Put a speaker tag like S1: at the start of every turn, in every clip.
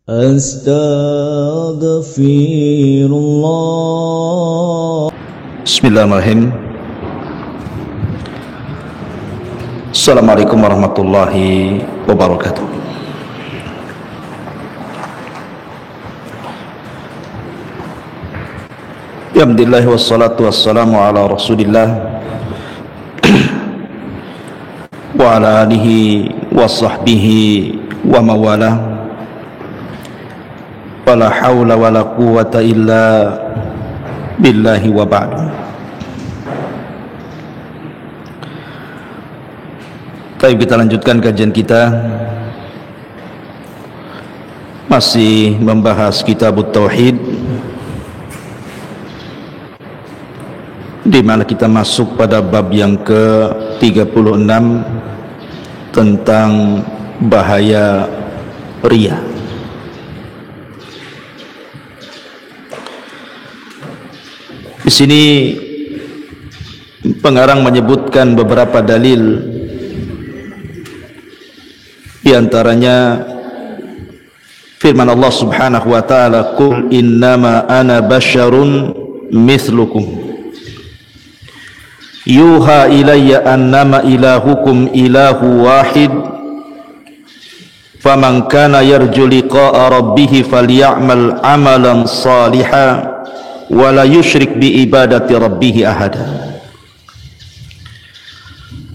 S1: Astaghfirullah.
S2: Bismillahirrahmanirrahim. Assalamualaikum warahmatullahi wabarakatuh. Alhamdulillah wassalatu wassalamu ala Rasulillah wa ala alihi wa sahbihi wa mawalah. Wala hawla wala quwwata illa billahi wa ba'du. Baik, kita lanjutkan kajian kita, masih membahas Kitabut Tauhid, di mana kita masuk pada bab yang ke-36 tentang bahaya riya. Di sini pengarang menyebutkan beberapa dalil, di antaranya firman Allah Subhanahu wa taala, "Qul innama ana basyarun mithlukum yuha ilayya annama ilahukum ilahu wahid faman kana yarju liqa'a rabbih falyamal amalan salihan wala yusyrik bi ibadati rabbih ahada."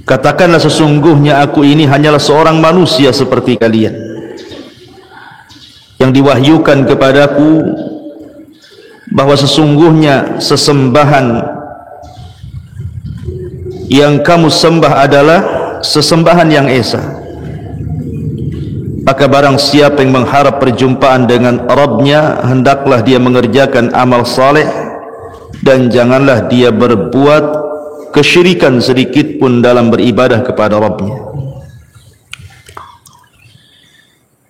S2: Katakanlah, sesungguhnya aku ini hanyalah seorang manusia seperti kalian, yang diwahyukan kepadaku bahwa sesungguhnya sesembahan yang kamu sembah adalah sesembahan yang esa. Maka barang siapa yang mengharap perjumpaan dengan Rabbnya, hendaklah dia mengerjakan amal saleh dan janganlah dia berbuat kesyirikan sedikit pun dalam beribadah kepada Rabbnya.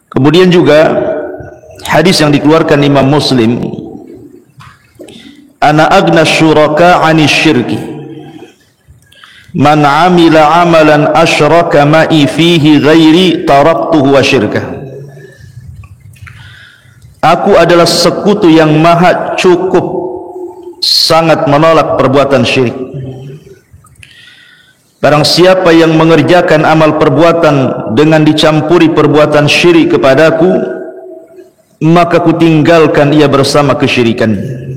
S2: Kemudian juga hadis yang dikeluarkan Imam Muslim, "Ana agna syuraka 'ani syirki man 'amila 'amalan asyraka ma'i fihi ghairi taraktuhu wa syirkah." Aku adalah sekutu yang maha cukup, sangat menolak perbuatan syirik. Barang siapa yang mengerjakan amal perbuatan dengan dicampuri perbuatan syirik kepadaku, maka kutinggalkan ia bersama kesyirikannya.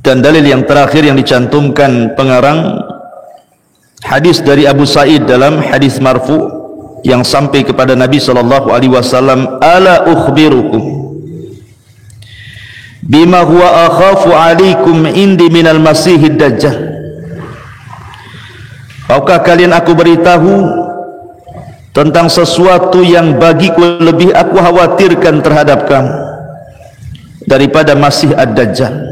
S2: Dan dalil yang terakhir yang dicantumkan pengarang, hadis dari Abu Sa'id dalam hadis marfu yang sampai kepada Nabi sallallahu alaihi wasallam, "Ala ukhbirukum bima huwa akhafu alaikum indi minal masihid dajjal." Maukah kalian aku beritahu tentang sesuatu yang bagiku lebih aku khawatirkan terhadap kamu daripada Masih Ad-Dajjal?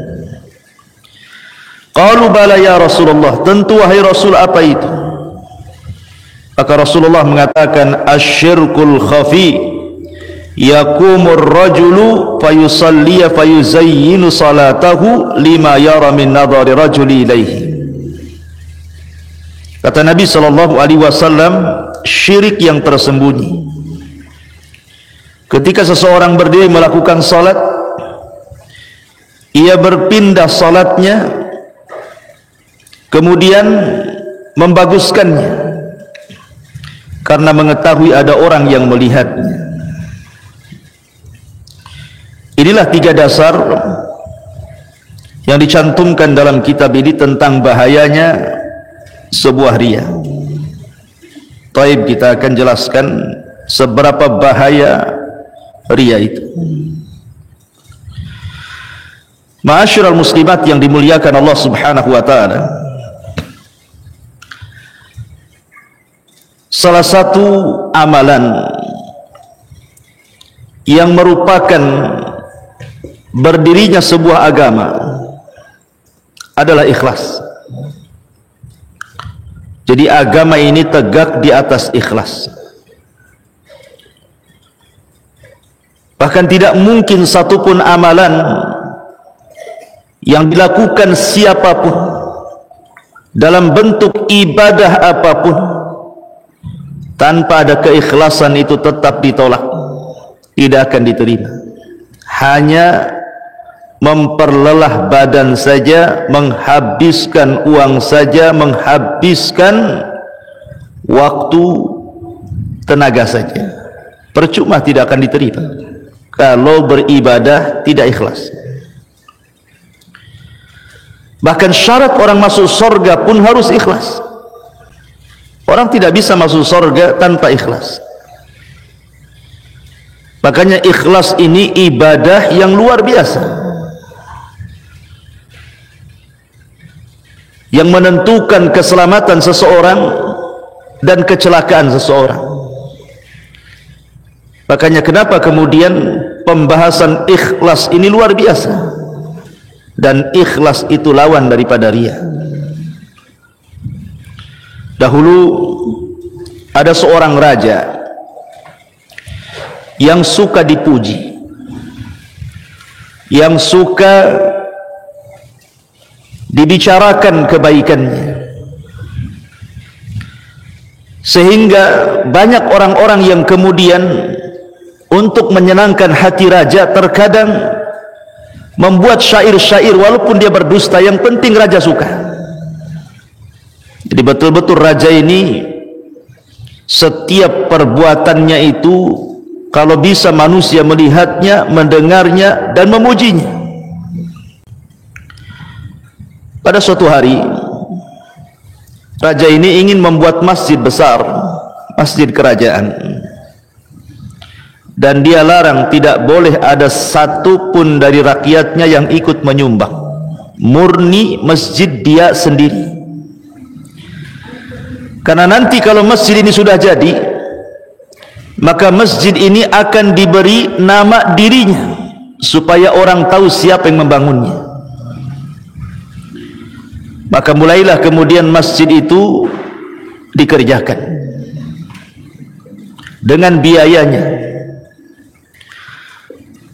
S2: Qalu bala ya Rasulullah, tentu wahai Rasul, apa itu? Maka Rasulullah mengatakan, asyirkul khafi yakumur rajulu fayusalliya fayuzayyinu salatahu lima yara min nadhari rajuli ilaihi. Kata Nabi sallallahu alaihi wasallam, syirik yang tersembunyi, ketika seseorang berdiri melakukan salat, ia berpindah salatnya, kemudian membaguskannya karena mengetahui ada orang yang melihatnya. Inilah 3 dasar yang dicantumkan dalam kitab ini tentang bahayanya sebuah riya. Taib, kita akan jelaskan seberapa bahaya riya itu. Ma'asyiral muslimat yang dimuliakan Allah Subhanahu wa taala, salah satu amalan yang merupakan berdirinya sebuah agama adalah ikhlas. Jadi agama ini tegak di atas ikhlas. Bahkan tidak mungkin satupun amalan yang dilakukan siapapun dalam bentuk ibadah apapun tanpa ada keikhlasan itu tetap ditolak. tidak akan diterima. Hanya memperlelah badan saja, menghabiskan uang saja, menghabiskan waktu, tenaga saja, percuma, tidak akan diterima kalau beribadah tidak ikhlas. Bahkan syarat orang masuk surga pun harus ikhlas. Orang tidak bisa masuk surga tanpa ikhlas. Makanya ikhlas ini ibadah yang luar biasa, yang menentukan keselamatan seseorang dan kecelakaan seseorang. Makanya kenapa kemudian pembahasan ikhlas ini luar biasa, dan ikhlas itu lawan daripada riya. Dahulu ada seorang raja yang suka dipuji, yang suka dibicarakan kebaikannya, sehingga banyak orang-orang yang kemudian untuk menyenangkan hati raja terkadang membuat syair-syair walaupun dia berdusta, yang penting raja suka. Jadi betul-betul raja ini setiap perbuatannya itu kalau bisa manusia melihatnya, mendengarnya dan memujinya. Pada suatu hari raja ini ingin membuat masjid besar, masjid kerajaan, dan dia larang tidak boleh ada satu pun dari rakyatnya yang ikut menyumbang, murni masjid dia sendiri. Karena nanti kalau masjid ini sudah jadi, maka masjid ini akan diberi nama dirinya supaya orang tahu siapa yang membangunnya. Maka mulailah kemudian masjid itu dikerjakan dengan biayanya.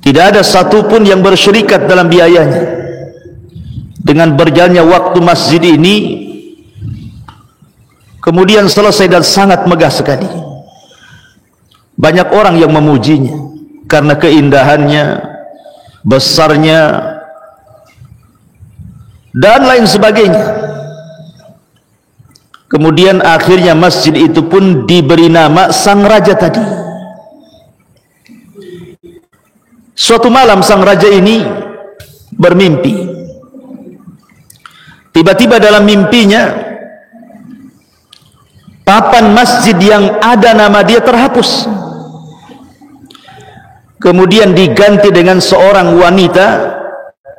S2: Tidak ada satupun yang bersyirikat dalam biayanya. Dengan berjalannya waktu masjid ini kemudian selesai dan sangat megah sekali. Banyak orang yang memujinya karena keindahannya, besarnya, dan lain sebagainya. Kemudian akhirnya masjid itu pun diberi nama sang raja tadi. Suatu malam sang raja ini bermimpi. Tiba-tiba dalam mimpinya papan masjid yang ada nama dia terhapus, kemudian diganti dengan seorang wanita,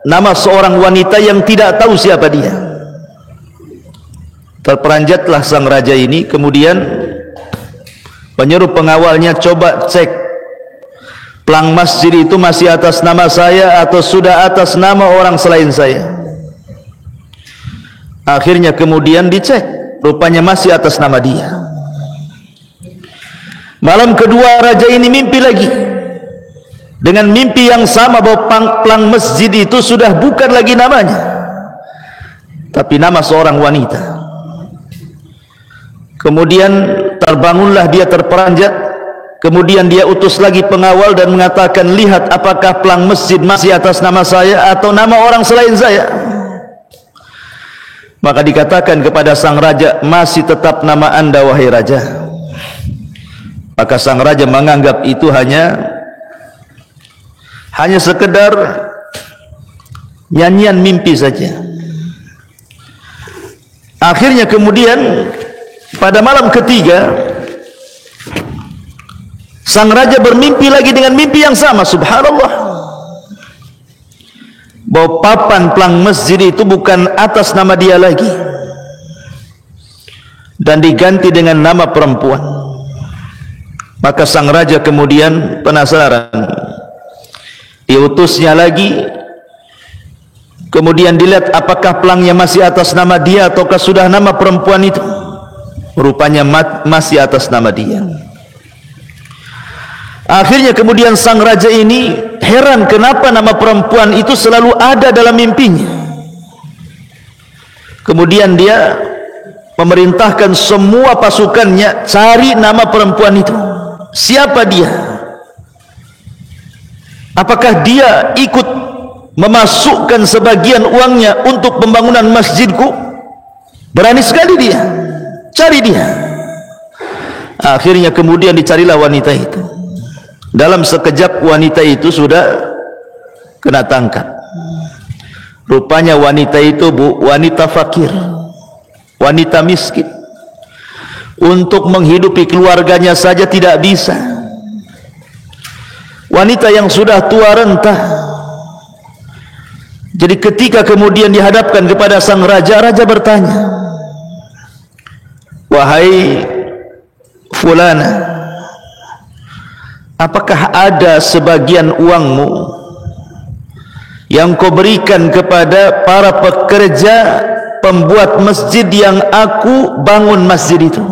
S2: nama seorang wanita yang tidak tahu siapa dia. Terperanjatlah sang raja ini, kemudian menyuruh pengawalnya, coba cek pelang masjid itu masih atas nama saya atau sudah atas nama orang selain saya. Akhirnya kemudian dicek, rupanya masih atas nama dia. Malam kedua raja ini mimpi lagi dengan mimpi yang sama, bahwa pelang masjid itu sudah bukan lagi namanya, tapi nama seorang wanita. Kemudian terbangunlah dia terperanjat, kemudian dia utus lagi pengawal dan mengatakan, lihat apakah pelang masjid masih atas nama saya atau nama orang selain saya. Maka dikatakan kepada sang raja, masih tetap nama anda wahai raja. Maka sang raja menganggap itu hanya sekedar nyanyian mimpi saja. Akhirnya kemudian pada malam ketiga sang raja bermimpi lagi dengan mimpi yang sama. Subhanallah, bahwa papan pelang masjid itu bukan atas nama dia lagi dan diganti dengan nama perempuan. Maka sang raja kemudian penasaran, diutusnya lagi, kemudian dilihat apakah pelangnya masih atas nama dia ataukah sudah nama perempuan itu. Rupanya masih atas nama dia. Akhirnya kemudian sang raja ini heran kenapa nama perempuan itu selalu ada dalam mimpinya. Kemudian dia memerintahkan semua pasukannya cari nama perempuan itu. Siapa dia? Apakah dia ikut memasukkan sebagian uangnya untuk pembangunan masjidku? Berani sekali dia. Cari dia. Akhirnya kemudian dicarilah wanita itu. Dalam sekejap wanita itu sudah kena tangkap. Rupanya wanita itu, Bu, wanita fakir, wanita miskin. Untuk menghidupi keluarganya saja tidak bisa. Wanita yang sudah tua renta. Jadi ketika kemudian dihadapkan kepada sang raja, raja bertanya, "Wahai fulana, apakah ada sebagian uangmu yang kau berikan kepada para pekerja pembuat masjid yang aku bangun masjid itu?"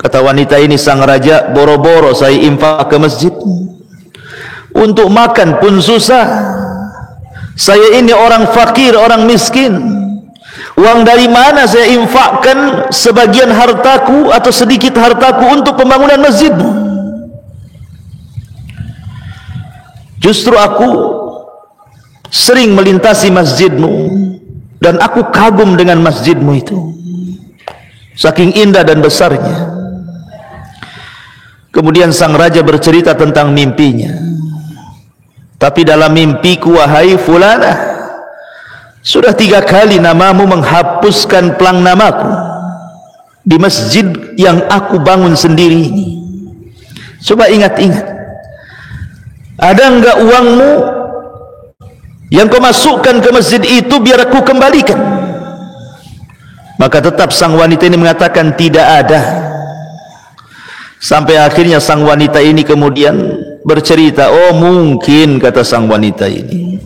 S2: Kata wanita ini, sang raja, "Boro-boro saya infak ke masjid. Untuk makan pun susah. Saya ini orang fakir, orang miskin. Uang dari mana saya infakkan sebagian hartaku atau sedikit hartaku untuk pembangunan masjid? Justru aku sering melintasi masjidmu dan aku kagum dengan masjidmu itu, saking indah dan besarnya." Kemudian sang raja bercerita tentang mimpinya. "Tapi dalam mimpiku, wahai fulana, sudah 3 kali namamu menghapuskan pelang namaku di masjid yang aku bangun sendiri ini. Coba ingat-ingat, ada enggak uangmu yang kau masukkan ke masjid itu biar aku kembalikan?" Maka tetap sang wanita ini mengatakan tidak ada. Sampai akhirnya sang wanita ini kemudian bercerita, "Oh mungkin," kata sang wanita ini,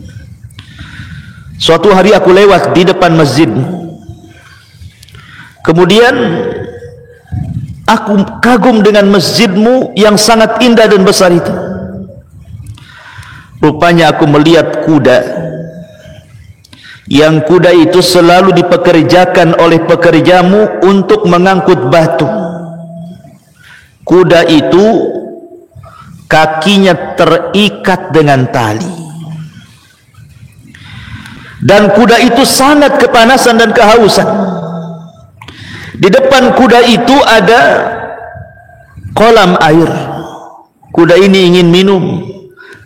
S2: "suatu hari aku lewat di depan masjidmu. Kemudian aku kagum dengan masjidmu yang sangat indah dan besar itu. Rupanya aku melihat kuda, yang kuda itu selalu dipekerjakan oleh pekerjamu untuk mengangkut batu. Kuda itu kakinya terikat dengan tali, dan kuda itu sangat kepanasan dan kehausan. Di depan kuda itu ada kolam air. Kuda ini ingin minum,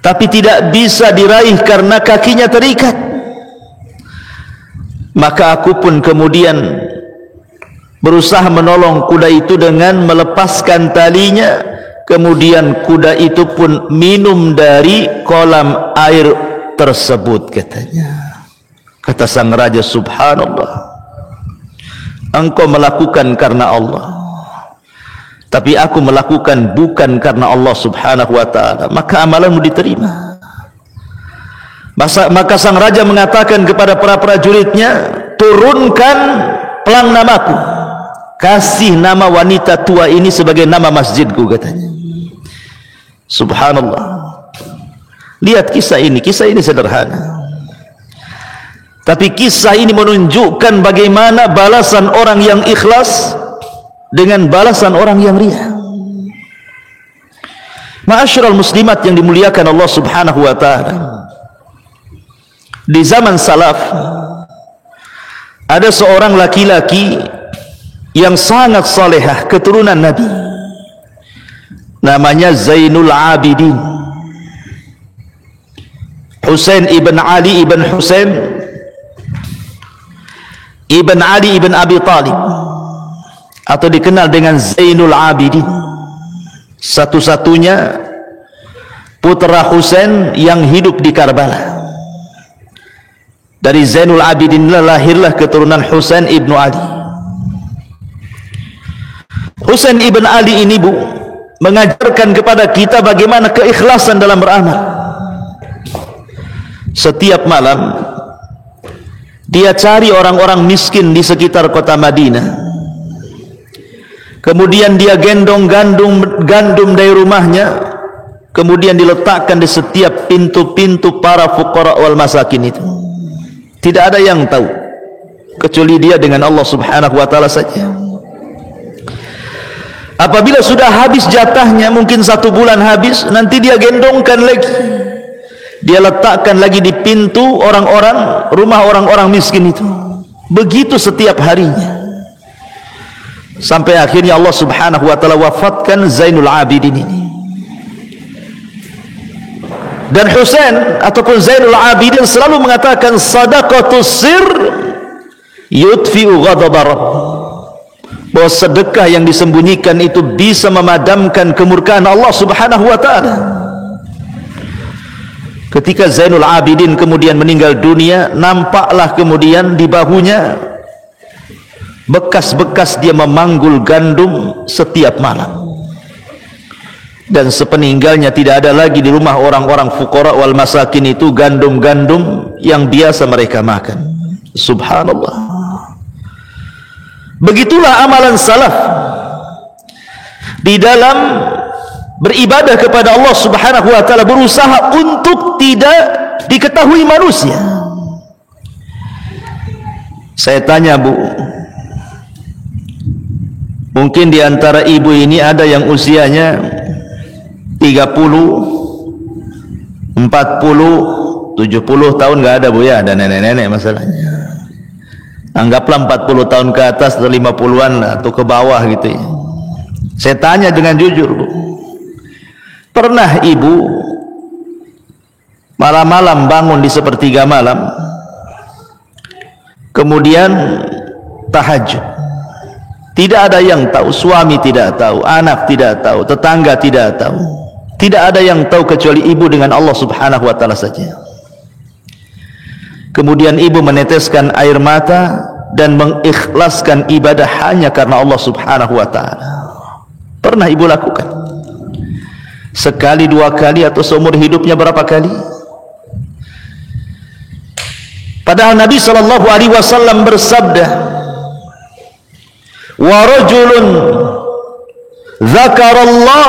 S2: tapi tidak bisa diraih karena kakinya terikat. Maka aku pun kemudian berusaha menolong kuda itu dengan melepaskan talinya. Kemudian kuda itu pun minum dari kolam air tersebut," katanya. Kata sang raja, "Subhanallah, engkau melakukan karena Allah, tapi aku melakukan bukan karena Allah subhanahu wa ta'ala, maka amalanmu diterima." Maka sang raja mengatakan kepada para prajuritnya, "Turunkan pelang namaku, kasih nama wanita tua ini sebagai nama masjidku," katanya. Subhanallah. Lihat kisah ini sederhana, tapi kisah ini menunjukkan bagaimana balasan orang yang ikhlas dengan balasan orang yang riya. Ma'asyiral muslimat yang dimuliakan Allah subhanahu wa ta'ala, di zaman salaf ada seorang laki-laki yang sangat salehah, keturunan Nabi, namanya Zainul Abidin, Husain ibn Ali ibn Husain ibn Ali ibn Abi Talib, atau dikenal dengan Zainul Abidin, satu-satunya putra Husain yang hidup di Karbala. Dari Zainul Abidin lahirlah keturunan Husain ibn Ali. Husain ibn Ali ini, Bu, mengajarkan kepada kita bagaimana keikhlasan dalam beramal. Setiap malam dia cari orang-orang miskin di sekitar kota Madinah. Kemudian dia gendong gandum dari rumahnya, kemudian diletakkan di setiap pintu-pintu para fuqara wal masakin itu. Tidak ada yang tahu kecuali dia dengan Allah subhanahu wa ta'ala saja. Apabila sudah habis jatahnya, mungkin 1 bulan habis, nanti dia gendongkan lagi, dia letakkan lagi di pintu orang-orang, rumah orang-orang miskin itu. Begitu setiap harinya, sampai akhirnya Allah subhanahu wa ta'ala wafatkan Zainul Abidin ini. Dan Husain ataupun Zainul Abidin selalu mengatakan, sadaqatus sir yudfi'u ghadaba Rabb, bahwa sedekah yang disembunyikan itu bisa memadamkan kemurkaan Allah subhanahu wa ta'ala. Ketika Zainul Abidin kemudian meninggal dunia, nampaklah kemudian di bahunya bekas-bekas dia memanggul gandum setiap malam. Dan sepeninggalnya tidak ada lagi di rumah orang-orang fuqara wal masakin itu gandum-gandum yang biasa mereka makan. Subhanallah. Begitulah amalan salaf di dalam beribadah kepada Allah subhanahu wa ta'ala, berusaha untuk tidak diketahui manusia. Saya tanya, Bu, mungkin di antara ibu ini ada yang usianya 30, 40, 70 tahun, nggak ada, Bu, ya? Ada nenek-nenek masalahnya. Anggaplah 40 tahun ke atas atau 50-an atau ke bawah gitu ya. Saya tanya dengan jujur, Bu, pernah ibu malam-malam bangun di sepertiga malam, kemudian tahajud? Tidak ada yang tahu, suami tidak tahu, anak tidak tahu, tetangga tidak tahu. Tidak ada yang tahu kecuali ibu dengan Allah subhanahu wa ta'ala saja. Kemudian ibu meneteskan air mata dan mengikhlaskan ibadah hanya karena Allah subhanahu wa ta'ala. Pernah ibu lakukan? Sekali, 2 kali, atau seumur hidupnya berapa kali? Padahal Nabi SAW bersabda, wa rajulun dzakarallah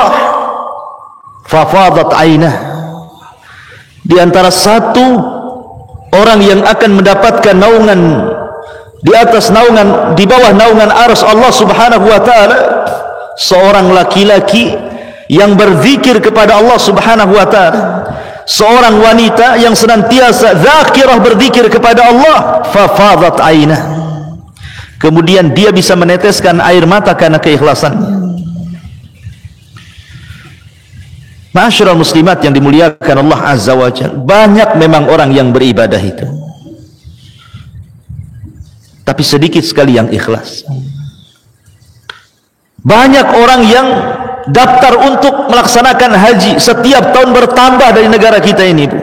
S2: fafadat ainah, di antara satu orang yang akan mendapatkan naungan di atas naungan, di bawah naungan arsy Allah subhanahu wa ta'ala, seorang laki-laki yang berzikir kepada Allah subhanahu wa ta'ala, seorang wanita yang senantiasa zakirah berzikir kepada Allah, fafadat ainah, kemudian dia bisa meneteskan air mata karena keikhlasannya. Ma'asyiral muslimat yang dimuliakan Allah azza wa jalla, banyak memang orang yang beribadah itu, tapi sedikit sekali yang ikhlas. Banyak orang yang daftar untuk melaksanakan haji setiap tahun bertambah dari negara kita ini, Bu.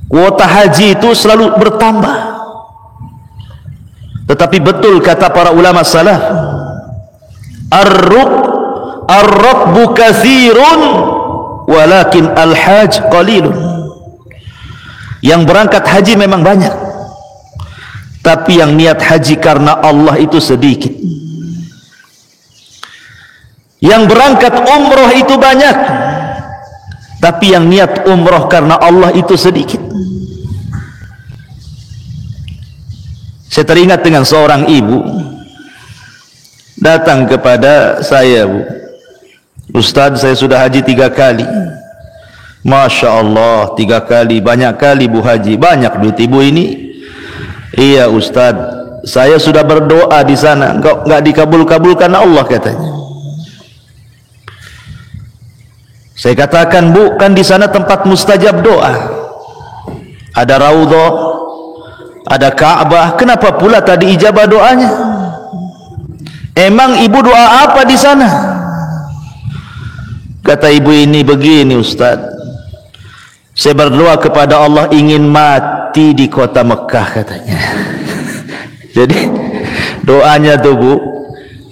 S2: Kuota haji itu selalu bertambah. Tetapi betul kata para ulama salaf, ar-rukbu katsirun walakin al-haj qalilun. Yang berangkat haji memang banyak, tapi yang niat haji karena Allah itu sedikit. Yang berangkat umroh itu banyak, tapi yang niat umroh karena Allah itu sedikit. Saya teringat dengan seorang ibu datang kepada saya, Bu, Ustaz, saya sudah haji 3 kali. Masya Allah, 3 kali, banyak kali Bu haji, banyak duit ibu ini. Iya Ustaz, saya sudah berdoa di sana, nggak dikabul-kabulkan Allah, katanya. Saya katakan, Bu, kan di sana tempat mustajab doa, ada Raudhah, ada Ka'bah, kenapa pula tadi ijabah doanya? Emang ibu doa apa di sana? Kata ibu ini, begini Ustaz, saya berdoa kepada Allah ingin mati di kota Mekah, katanya. Jadi doanya tuh, Bu,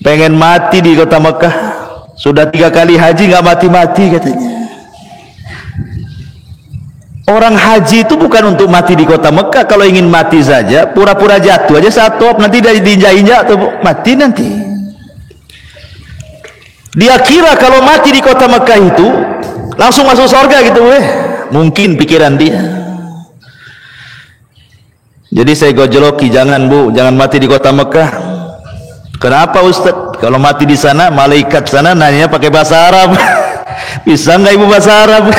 S2: pengen mati di kota Mekah. Sudah 3 kali haji nggak mati-mati, katanya. Orang haji itu bukan untuk mati di kota Mekah. Kalau ingin mati saja, pura-pura jatuh aja satu, nanti dari diinjak-injak tuh mati nanti. Dia kira kalau mati di kota Mekah itu langsung masuk surga gitu, mungkin pikiran dia. Jadi saya gojoloki, jangan Bu, jangan mati di kota Mekah. Kenapa Ustaz? Kalau mati di sana, malaikat sana nanya pakai bahasa Arab. Bisa nggak ibu bahasa Arab?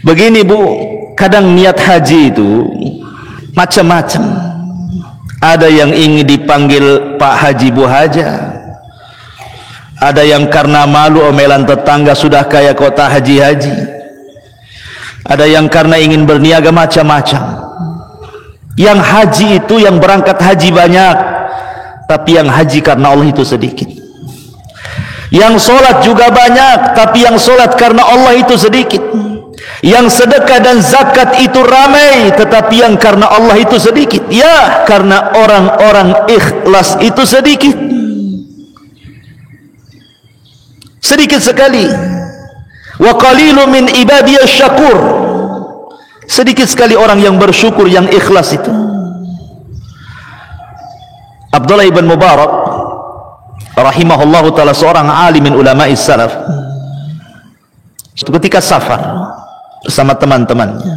S2: Begini bu, kadang niat haji itu macam-macam. Ada yang ingin dipanggil Pak Haji Bu Haja. Ada yang karena malu omelan tetangga sudah kaya kota haji-haji. Ada yang karena ingin berniaga, macam-macam. Yang haji itu, yang berangkat haji banyak, tapi yang haji karena Allah itu sedikit. Yang sholat juga banyak, tapi yang sholat karena Allah itu sedikit. Yang sedekah dan zakat itu ramai, tetapi yang karena Allah itu sedikit. Ya, karena orang-orang ikhlas itu sedikit. Sedikit sekali. Wa qalilu min ibadiyasy syakur. Sedikit sekali orang yang bersyukur, yang ikhlas itu. Abdullah ibn Mubarak rahimahullahu ta'ala, seorang alimin ulama'i salaf, ketika safar bersama teman-temannya,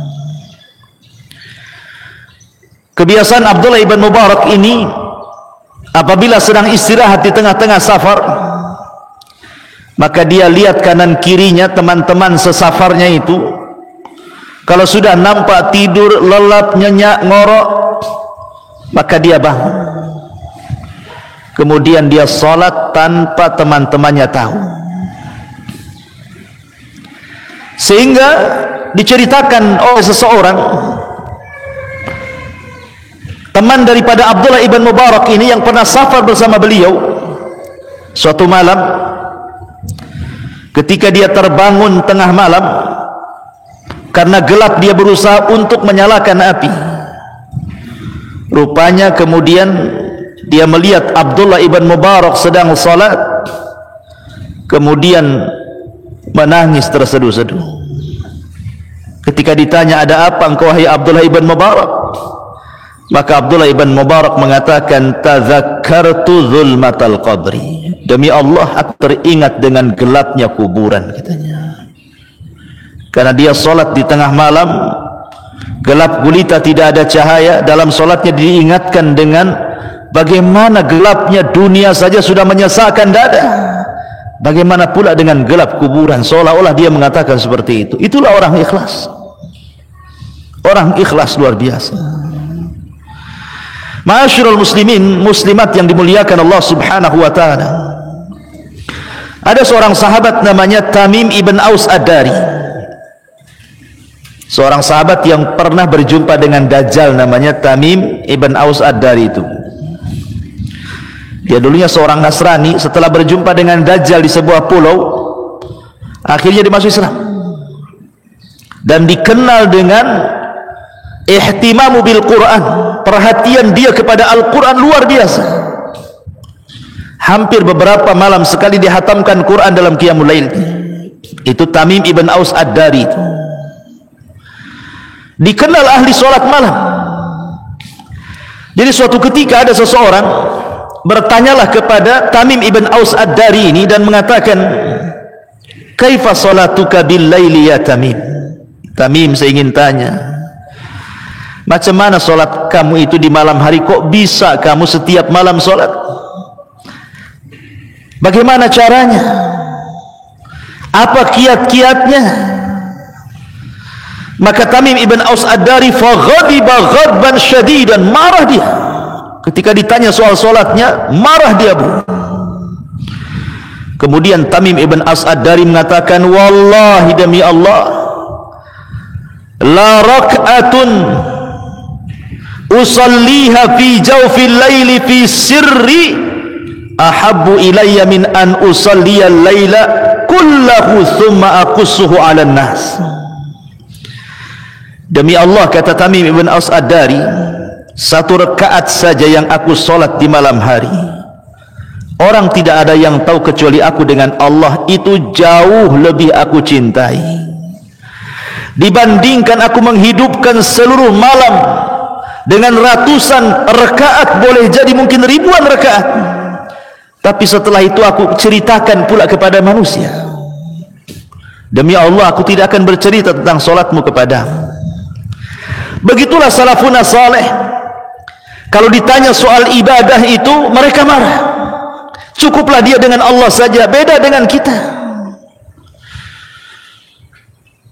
S2: kebiasaan Abdullah ibn Mubarak ini apabila sedang istirahat di tengah-tengah safar, maka dia lihat kanan kirinya teman-teman sesafarnya itu, kalau sudah nampak tidur, lelap, nyenyak, ngorok, maka dia bangun. Kemudian dia sholat tanpa teman-temannya tahu. Sehingga diceritakan oleh seseorang, teman daripada Abdullah ibn Mubarak ini yang pernah safar bersama beliau, suatu malam ketika dia terbangun tengah malam, karena gelap dia berusaha untuk menyalakan api. Rupanya kemudian dia melihat Abdullah ibn Mubarak sedang salat, kemudian menangis terseduh-seduh. Ketika ditanya, ada apa engkau wahai Abdullah ibn Mubarak? Maka Abdullah ibn Mubarak mengatakan, tadzakkartu zulmatal qabri. Demi Allah, aku teringat dengan gelapnya kuburan, katanya. Karena dia salat di tengah malam, gelap gulita, tidak ada cahaya. Dalam salatnya diingatkan dengan bagaimana gelapnya dunia saja sudah menyesakan dada, bagaimana pula dengan gelap kuburan. Seolah-olah dia mengatakan seperti itu. Itulah orang ikhlas. Orang ikhlas luar biasa. Ma'asyiral muslimin, muslimat yang dimuliakan Allah subhanahu wa ta'ala, ada seorang sahabat namanya Tamim ibn Aus Ad-Dari. Seorang sahabat yang pernah berjumpa dengan Dajjal, namanya Tamim ibn Aus Ad-Dari itu. Dia dulunya seorang Nasrani, setelah berjumpa dengan Dajjal di sebuah pulau, akhirnya dia masuk Islam. Dan dikenal dengan ihtimamu bil Quran, perhatian dia kepada Al-Quran luar biasa. Hampir beberapa malam sekali dihatamkan Quran dalam qiyamul lail. Itu Tamim ibn Aus Ad-Dari itu. Dikenal ahli sholat malam. Jadi suatu ketika ada seseorang bertanyalah kepada Tamim ibn Aus Ad-Dari ini dan mengatakan, kaifa salatuka bil laili ya Tamim? Tamim, saya ingin tanya, macam mana solat kamu itu di malam hari? Kok bisa kamu setiap malam solat? Bagaimana caranya? Apa kiat-kiatnya? Maka Tamim ibn Aus Ad-Dari faghadiba ghadban syadidan, marah dia. Ketika ditanya soal solatnya, marah dia, bu. Kemudian Tamim ibn Aus Ad-Dari mengatakan, wallahi demi Allah, la rak'atun usalliha fi jawfil laili fi sirri ahabbu ilayya min an usalliya al-laila kullahu thumma aqussuhu 'ala an-nas. Demi Allah, kata Tamim ibn Aus Ad-Dari, satu rakaat saja yang aku solat di malam hari, orang tidak ada yang tahu kecuali aku dengan Allah, itu jauh lebih aku cintai dibandingkan aku menghidupkan seluruh malam dengan ratusan rakaat, boleh jadi mungkin ribuan rakaat, tapi setelah itu aku ceritakan pula kepada manusia. Demi Allah, aku tidak akan bercerita tentang solatmu kepadamu. Begitulah salafuna saleh. Kalau ditanya soal ibadah itu, mereka marah. Cukuplah dia dengan Allah saja, beda dengan kita.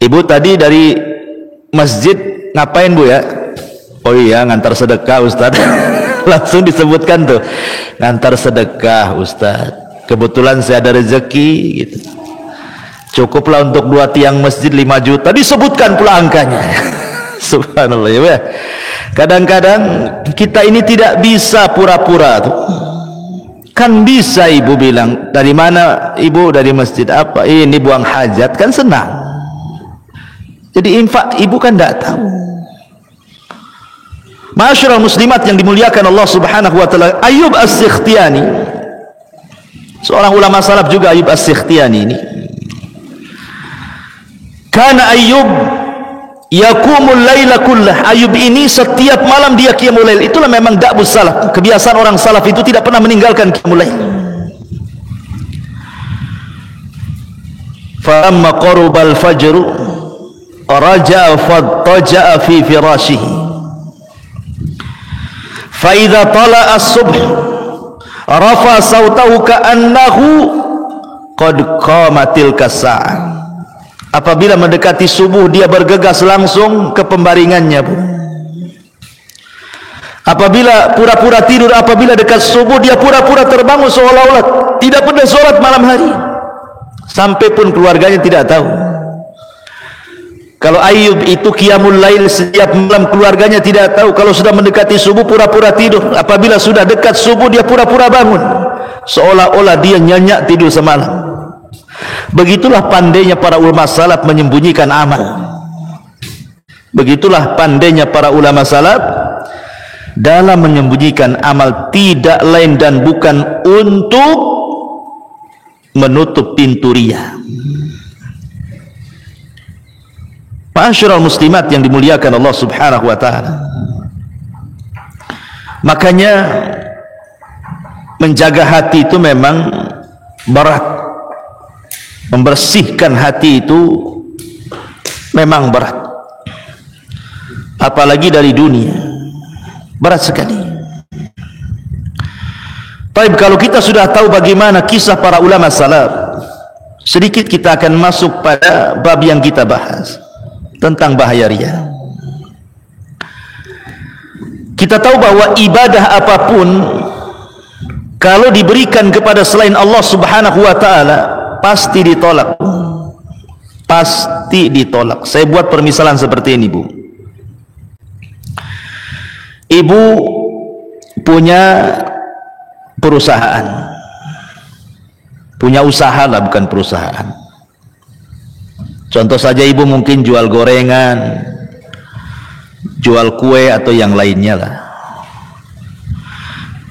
S2: Ibu tadi dari masjid ngapain Bu ya? Oh iya, ngantar sedekah Ustaz. Langsung disebutkan tuh, ngantar sedekah Ustaz. Kebetulan saya ada rezeki gitu. Cukuplah untuk 2 tiang masjid 5 juta, disebutkan pula angkanya. Subhanallah ya. Kadang-kadang kita ini tidak bisa pura-pura tuh. Kan bisa ibu bilang, dari mana ibu? Dari masjid apa? Ini buang hajat, kan senang. Jadi infak ibu kan tidak tahu. Ma'asyiral muslimat yang dimuliakan Allah Subhanahu wa taala, Ayyub As-Sikhtiyani, seorang ulama salaf juga, Ayyub As-Sikhtiyani ini. Kana Ayyub yakumul laila kullah. Ayyub ini setiap malam dia qiyamul lail. Itulah memang da'bus salaf. Kebiasaan orang salaf itu tidak pernah meninggalkan qiyamul lail. Fa amma qarubal fajr raja'a fattaja'a fi firashihi. Fa idza tala'a as-subh rafa sautahu ka'annahu qad qamatil kasa'ah. Apabila mendekati subuh dia bergegas langsung ke pembaringannya Bu. Apabila pura-pura tidur, apabila dekat subuh dia pura-pura terbangun seolah-olah tidak pernah sholat malam hari, sampai pun keluarganya tidak tahu. Kalau Ayyub itu qiyamul lail setiap malam, keluarganya tidak tahu. Kalau sudah mendekati subuh pura-pura tidur, apabila sudah dekat subuh dia pura-pura bangun seolah-olah dia nyenyak tidur semalam. Begitulah pandainya para ulama salaf menyembunyikan amal. Begitulah pandainya para ulama salaf dalam menyembunyikan amal, tidak lain dan bukan untuk menutup pintu riya. Ma'asyiral muslimat yang dimuliakan Allah Subhanahu wa taala. Makanya menjaga hati itu memang berat. Membersihkan hati itu memang berat, apalagi dari dunia, berat sekali. Baik, kalau kita sudah tahu bagaimana kisah para ulama salaf, sedikit kita akan masuk pada bab yang kita bahas tentang bahaya riya. Kita tahu bahwa ibadah apapun kalau diberikan kepada selain Allah Subhanahu wa taala pasti ditolak. Pasti ditolak. Saya buat permisalan seperti ini Bu. Ibu punya perusahaan, punya usaha lah, bukan perusahaan. Contoh saja ibu mungkin jual gorengan, jual kue atau yang lainnya lah.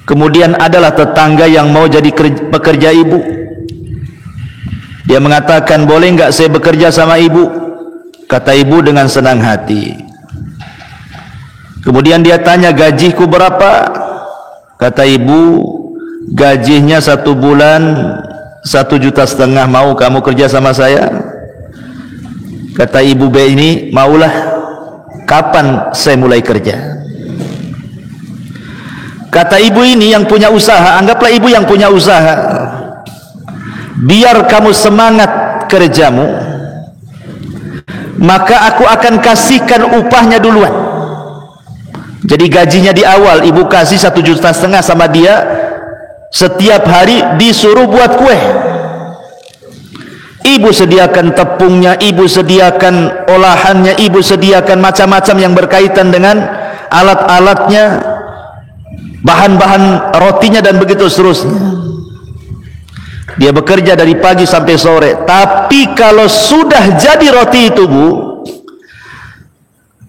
S2: Kemudian adalah tetangga yang mau jadi pekerja ibu. Dia mengatakan, boleh nggak saya bekerja sama ibu? Kata ibu dengan senang hati. Kemudian dia tanya, gajiku berapa? Kata ibu, gajinya 1 bulan 1,5 juta. Mau kamu kerja sama saya? Kata ibu B ini, maulah. Kapan saya mulai kerja? Kata ibu ini yang punya usaha, anggaplah ibu yang punya usaha, biar kamu semangat kerjamu, maka aku akan kasihkan upahnya duluan. Jadi gajinya di awal ibu kasih 1,5 juta sama dia, setiap hari disuruh buat kue. Ibu sediakan tepungnya, ibu sediakan olahannya, ibu sediakan macam-macam yang berkaitan dengan alat-alatnya, bahan-bahan rotinya dan begitu seterusnya. Dia bekerja dari pagi sampai sore. Tapi kalau sudah jadi roti itu Bu,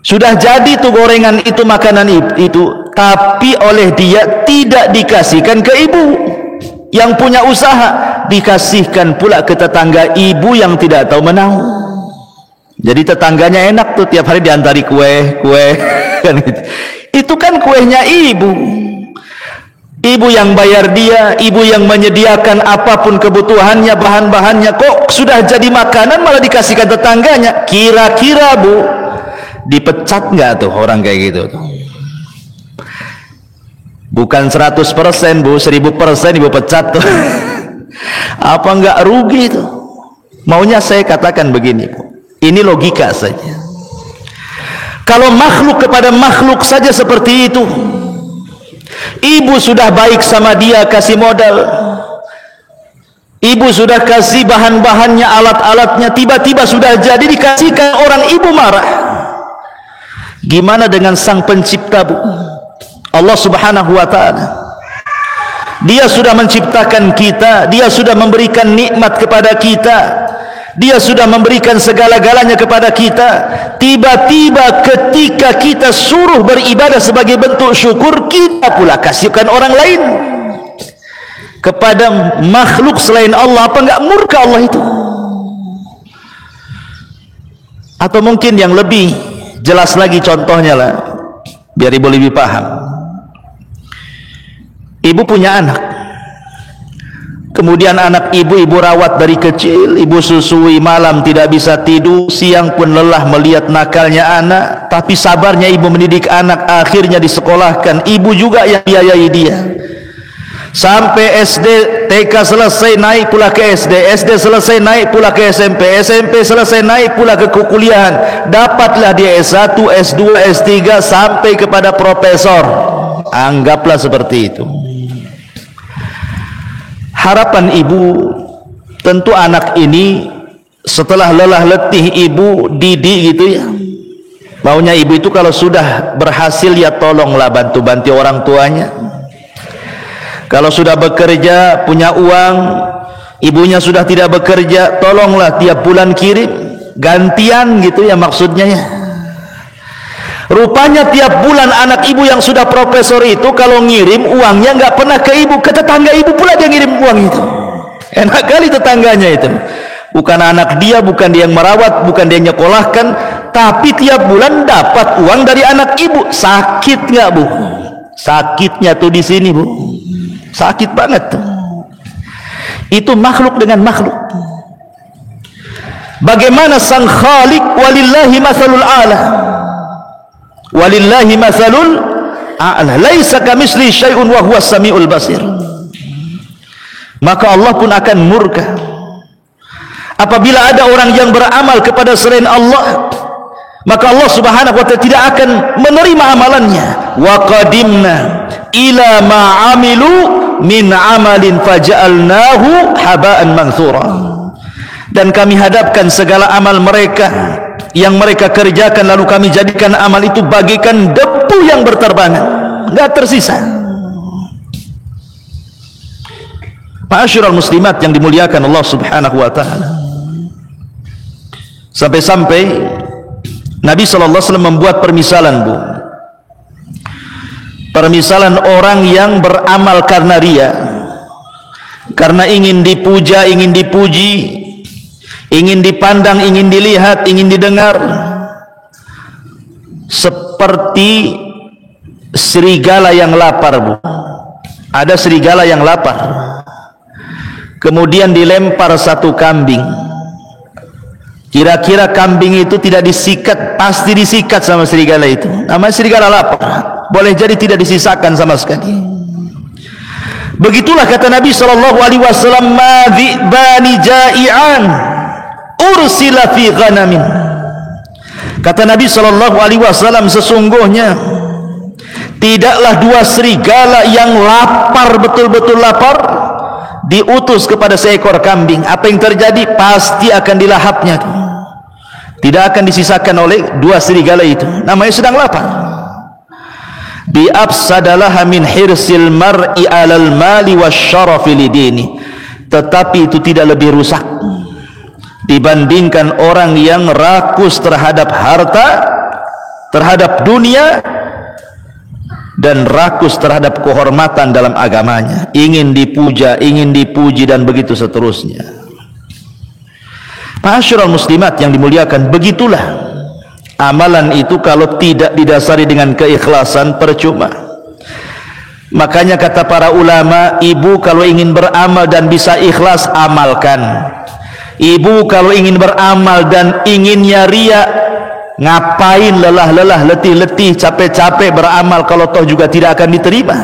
S2: sudah jadi itu gorengan itu, makanan itu, tapi oleh dia tidak dikasihkan ke ibu yang punya usaha, dikasihkan pula ke tetangga ibu yang tidak tahu menahu. Jadi tetangganya enak tuh, tiap hari diantari kue kan gitu. Itu kan kuenya ibu. Ibu yang bayar dia, ibu yang menyediakan apapun kebutuhannya, bahan-bahannya, kok sudah jadi makanan malah dikasihkan tetangganya. Kira-kira Bu, dipecat nggak tuh orang kayak gitu tuh? Bukan 100% Bu, 1000% Ibu pecat tuh. Apa enggak rugi itu? Maunya saya katakan begini Bu, ini logika saja. Kalau makhluk kepada makhluk saja seperti itu, ibu sudah baik sama dia, kasih modal, ibu sudah kasih bahan-bahannya, alat-alatnya, tiba-tiba sudah jadi dikasihkan orang, ibu marah. Gimana dengan sang pencipta Bu, Allah subhanahu wa ta'ala? Dia sudah menciptakan kita, dia sudah memberikan nikmat kepada kita, dia sudah memberikan segala-galanya kepada kita. Tiba-tiba ketika kita suruh beribadah sebagai bentuk syukur, kita pula kasihkan orang lain kepada makhluk selain Allah. Apa enggak murka Allah itu? Atau mungkin yang lebih jelas lagi contohnya lah, biar ibu lebih paham. Ibu punya anak, kemudian anak ibu rawat dari kecil, ibu susui, malam tidak bisa tidur, siang pun lelah melihat nakalnya anak, tapi sabarnya ibu mendidik anak, akhirnya disekolahkan, ibu juga yang biayai dia sampai SD, TK selesai naik pula ke SD, SD selesai naik pula ke SMP, SMP selesai naik pula ke kuliahan, dapatlah dia S1, S2, S3 sampai kepada profesor. Anggaplah seperti itu. Harapan ibu, tentu anak ini setelah lelah letih ibu didik gitu ya, maunya ibu itu kalau sudah berhasil ya tolonglah bantu-bantu orang tuanya. Kalau sudah bekerja punya uang, ibunya sudah tidak bekerja, tolonglah tiap bulan kirim, gantian gitu ya maksudnya ya. Rupanya tiap bulan anak ibu yang sudah profesor itu kalau ngirim uangnya nggak pernah ke ibu, ke tetangga ibu pula dia ngirim uang itu. Enak kali tetangganya itu. Bukan anak dia, bukan dia yang merawat, bukan dia yang nyekolahkan, tapi tiap bulan dapat uang dari anak ibu. Sakit nggak Bu? Sakitnya tuh di sini Bu, sakit banget tuh. Itu makhluk dengan makhluk. Bagaimana sang Khalik, walillahi masalul a'la, walillahi masalul a'la, laisa kamitsli syai'un wa huwas samiul basir. Maka Allah pun akan murka apabila ada orang yang beramal kepada selain Allah, maka Allah subhanahu wa ta'ala tidak akan menerima amalannya. Wa qadimna ila ma amilu min amalin faja'alnahu haba'an manthura. Dan kami hadapkan segala amal mereka yang mereka kerjakan, lalu kami jadikan amal itu bagikan debu yang berterbangan, enggak tersisa. Ma'asyiral muslimat yang dimuliakan Allah subhanahu wa ta'ala, sampai-sampai Nabi SAW membuat permisalan Bu, permisalan orang yang beramal karena ria, karena ingin dipuja, ingin dipuji, ingin dipandang, ingin dilihat, ingin didengar, seperti serigala yang lapar Bu. Ada serigala yang lapar, kemudian dilempar satu kambing. Kira-kira kambing itu tidak disikat, pasti disikat sama serigala itu. Namanya serigala lapar, boleh jadi tidak disisakan sama sekali. Begitulah kata Nabi SAW, ma dhi'bani ja'i'an ursila fi ghanamin. Kata Nabi SAW, sesungguhnya tidaklah dua serigala yang lapar, betul-betul lapar, diutus kepada seekor kambing. Apa yang terjadi? Pasti akan dilahapnya, tidak akan disisakan oleh dua serigala itu. Namanya sedang lapar. Bi afsadalaha min hirsil mar'i alal mali wasyarafi lidini. Tetapi itu tidak lebih rusak dibandingkan orang yang rakus terhadap harta, terhadap dunia, dan rakus terhadap kehormatan dalam agamanya, ingin dipuja, ingin dipuji, dan begitu seterusnya. Ma'asyiral muslimat yang dimuliakan, begitulah amalan itu kalau tidak didasari dengan keikhlasan, percuma. Makanya kata para ulama, ibu kalau ingin beramal dan bisa ikhlas, amalkan. Ibu kalau ingin beramal dan inginnya ria, ngapain lelah-lelah, letih-letih, capek-capek beramal kalau toh juga tidak akan diterima.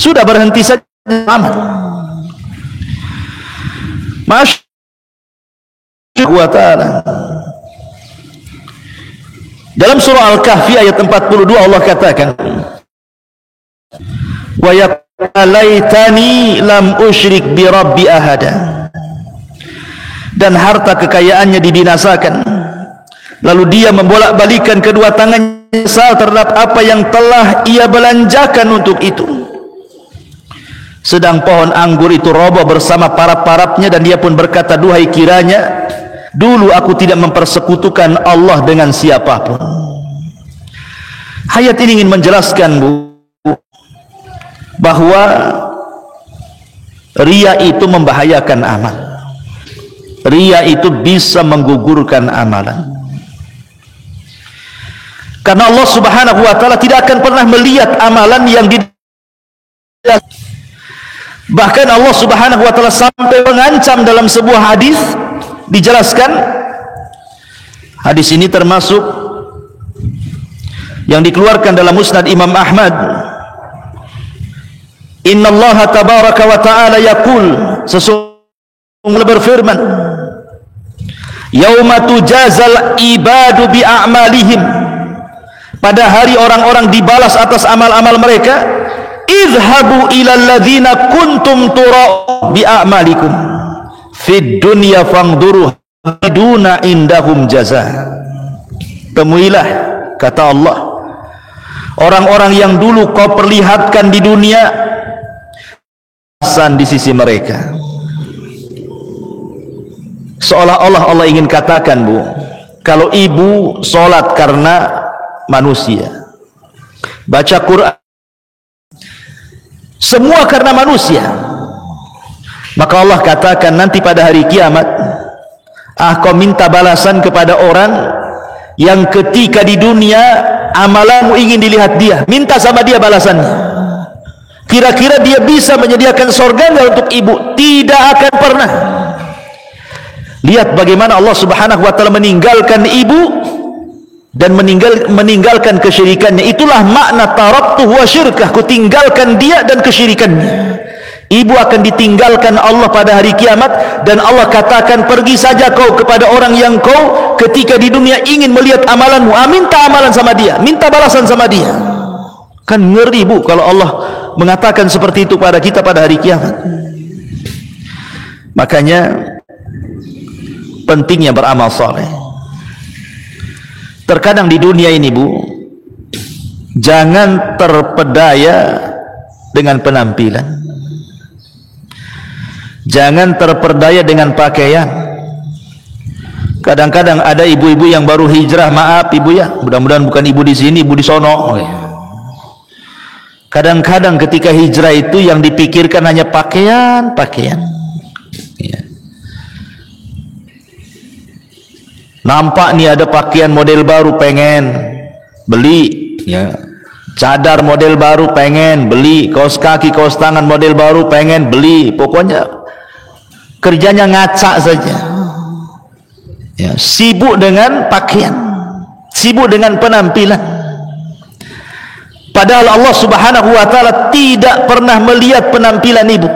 S2: sudah berhenti saja amal. Masya Allah Ta'ala. Dalam surah Al-Kahfi ayat 42 Allah katakan, wa yaqalaitani lam usyrik bi rabbi ahada. Dan harta kekayaannya dibinasakan, lalu dia membolak-balikan kedua tangannya menyesal terhadap apa yang telah ia belanjakan untuk itu. Sedang pohon anggur itu roboh bersama parap-parapnya, dan dia pun berkata, duhai kiranya dulu aku tidak mempersekutukan Allah dengan siapapun. Ayat ini ingin menjelaskan, Bu, bahwa riya itu membahayakan amal. Riya itu bisa menggugurkan amalan. Karena Allah Subhanahu wa Ta'ala tidak akan pernah melihat amalan yang bahkan Allah Subhanahu wa Ta'ala sampai mengancam dalam sebuah hadis, dijelaskan hadis ini termasuk yang dikeluarkan dalam Musnad Imam Ahmad. Innallaha tabaraka wa ta'ala yaqul, sesungguhnya berfirman, yauma tujazal ibadu bi a'malihim, pada hari orang-orang dibalas atas amal-amal mereka. Idhabu ilal ladzina kuntum tura'u bi a'malikum fid dunya fangduru duna indahum jaza. Temuilah, kata Allah, orang-orang yang dulu kau perlihatkan di dunia balasan di sisi mereka. Seolah-olah Allah ingin katakan, Bu, kalau ibu sholat karena manusia, baca Quran semua karena manusia, maka Allah katakan nanti pada hari kiamat, kau minta balasan kepada orang yang ketika di dunia amalanmu ingin dilihat dia, minta sama dia balasannya. Kira-kira dia bisa menyediakan surga untuk ibu? Tidak akan pernah. Lihat bagaimana Allah Subhanahu wa Ta'ala meninggalkan ibu dan meninggalkan kesyirikannya. Itulah makna taraktuhu wa syirkah, ku tinggalkan dia dan kesyirikannya. Ibu akan ditinggalkan Allah pada hari kiamat, dan Allah katakan, pergi saja kau kepada orang yang kau ketika di dunia ingin melihat amalanmu, minta amalan sama dia, minta balasan sama dia. Kan ngeri, Bu, kalau Allah mengatakan seperti itu pada kita pada hari kiamat. Makanya pentingnya beramal saleh. Terkadang di dunia ini, Bu, jangan terpedaya dengan penampilan, jangan terpedaya dengan pakaian. Kadang-kadang ada ibu-ibu yang baru hijrah, maaf ibu ya, mudah-mudahan bukan ibu di sini, ibu di sono. Kadang-kadang ketika hijrah itu yang dipikirkan hanya pakaian. Nampak nih ada pakaian model baru, pengen beli, ya. Cadar model baru, pengen beli. Kaos kaki, kaos tangan model baru, pengen beli. Pokoknya kerjanya ngaca saja, ya. Sibuk dengan pakaian, sibuk dengan penampilan. Padahal Allah Subhanahu wa Ta'ala tidak pernah melihat penampilan ibu.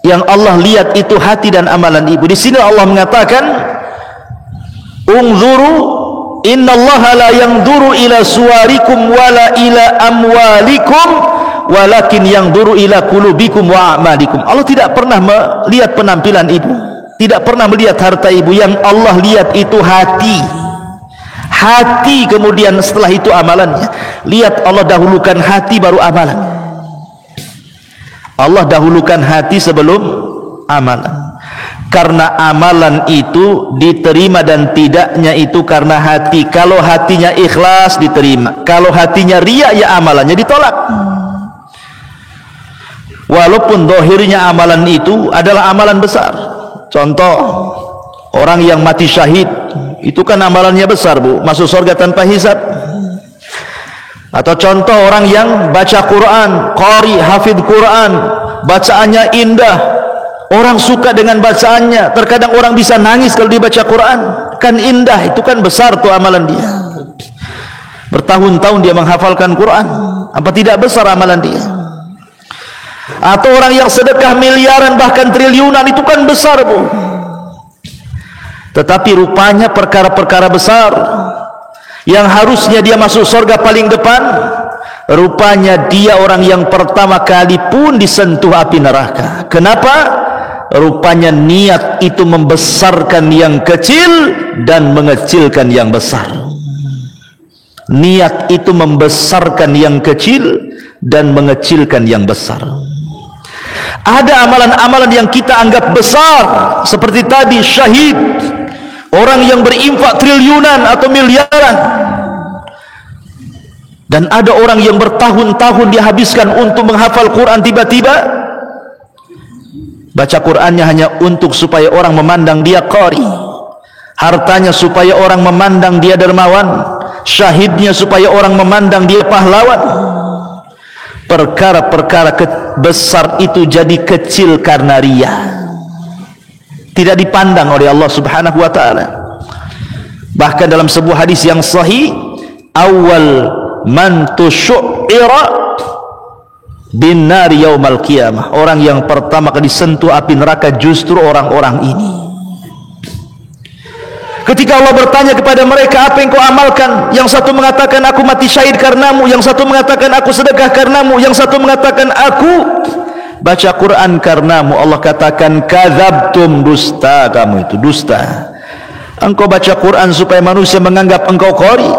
S2: Yang Allah lihat itu hati dan amalan ibu. Di sini Allah mengatakan, unzuru innallaha la yanzuru ila suwarikum wala ila amwalikum walakin yanzuru ila qulubikum wa a'malikum. Allah tidak pernah melihat penampilan ibu, tidak pernah melihat harta ibu. Yang Allah lihat itu hati. Hati, kemudian setelah itu amalannya. Lihat, Allah dahulukan hati baru amalan. Allah dahulukan hati sebelum amalan. Karena amalan itu diterima dan tidaknya itu karena hati. Kalau hatinya ikhlas, diterima. Kalau hatinya riya, ya amalannya ditolak. Walaupun dohirnya amalan itu adalah amalan besar. Contoh, orang yang mati syahid, itu kan amalannya besar, Bu, masuk surga tanpa hisab. Atau contoh orang yang baca Quran, qari, hafidh Quran, bacaannya indah, orang suka dengan bacaannya. Terkadang orang bisa nangis kalau dibaca Quran, kan indah, itu kan besar tuh amalan dia. Bertahun-tahun dia menghafalkan Quran, apa tidak besar amalan dia? Atau orang yang sedekah miliaran bahkan triliunan, itu kan besar, Bu. Tetapi rupanya perkara-perkara besar yang harusnya dia masuk surga paling depan, rupanya dia orang yang pertama kali pun disentuh api neraka. Kenapa? Rupanya niat itu membesarkan yang kecil dan mengecilkan yang besar. Niat itu membesarkan yang kecil dan mengecilkan yang besar. Ada amalan-amalan yang kita anggap besar, seperti tadi syahid, orang yang berinfak triliunan atau miliaran. Dan ada orang yang bertahun-tahun dihabiskan untuk menghafal Quran, tiba-tiba baca Qurannya hanya untuk supaya orang memandang dia qari, hartanya supaya orang memandang dia dermawan, syahidnya supaya orang memandang dia pahlawan. Perkara-perkara besar itu jadi kecil karena riya, tidak dipandang oleh Allah Subhanahu wa ta'ala. Bahkan dalam sebuah hadis yang sahih, awal man tusyu'ira bin nari yaumal qiyamah, orang yang pertama kali disentuh api neraka justru orang-orang ini. Ketika Allah bertanya kepada mereka, apa yang kau amalkan? Yang satu mengatakan aku mati syahid karenamu, yang satu mengatakan aku sedekah karenamu, yang satu mengatakan aku baca Quran karenamu. Allah katakan, kadzabtum, dusta kamu, itu dusta. Engkau baca Quran supaya manusia menganggap engkau qari,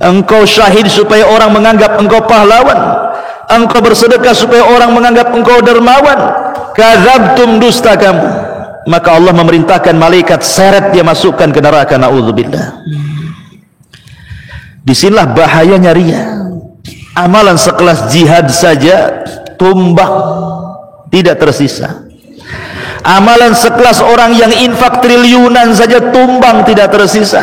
S2: engkau syahid supaya orang menganggap engkau pahlawan, engkau bersedekah supaya orang menganggap engkau dermawan. Kadzabtum, dusta kamu. Maka Allah memerintahkan malaikat seret dia masukkan ke neraka. Na'udzubillah. Disinilah bahayanya riya. Amalan sekelas jihad saja tumbang, tidak tersisa. Amalan sekelas orang yang infak triliunan saja tumbang, tidak tersisa.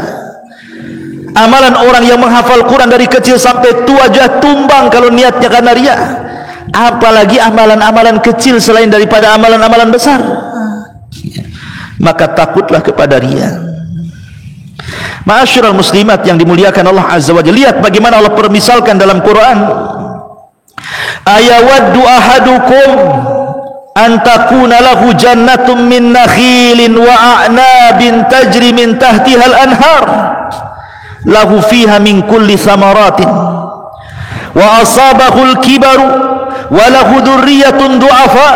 S2: Amalan orang yang menghafal Quran dari kecil sampai tua aja tumbang kalau niatnya karena riya. Apalagi amalan-amalan kecil selain daripada amalan-amalan besar. Maka takutlah kepada riya. Ma'asyiral muslimat yang dimuliakan Allah Azza wa Jalla, lihat bagaimana Allah permisalkan dalam Quran. Ayawaddu ahadukum an takuna lahu jannatun min nakhilin wa a'nabin tajri min tahtiha al-anhar lahu fiha min kulli thamaratin wa asabahu al-kibaru wa lahu dhurriyyatun du'afa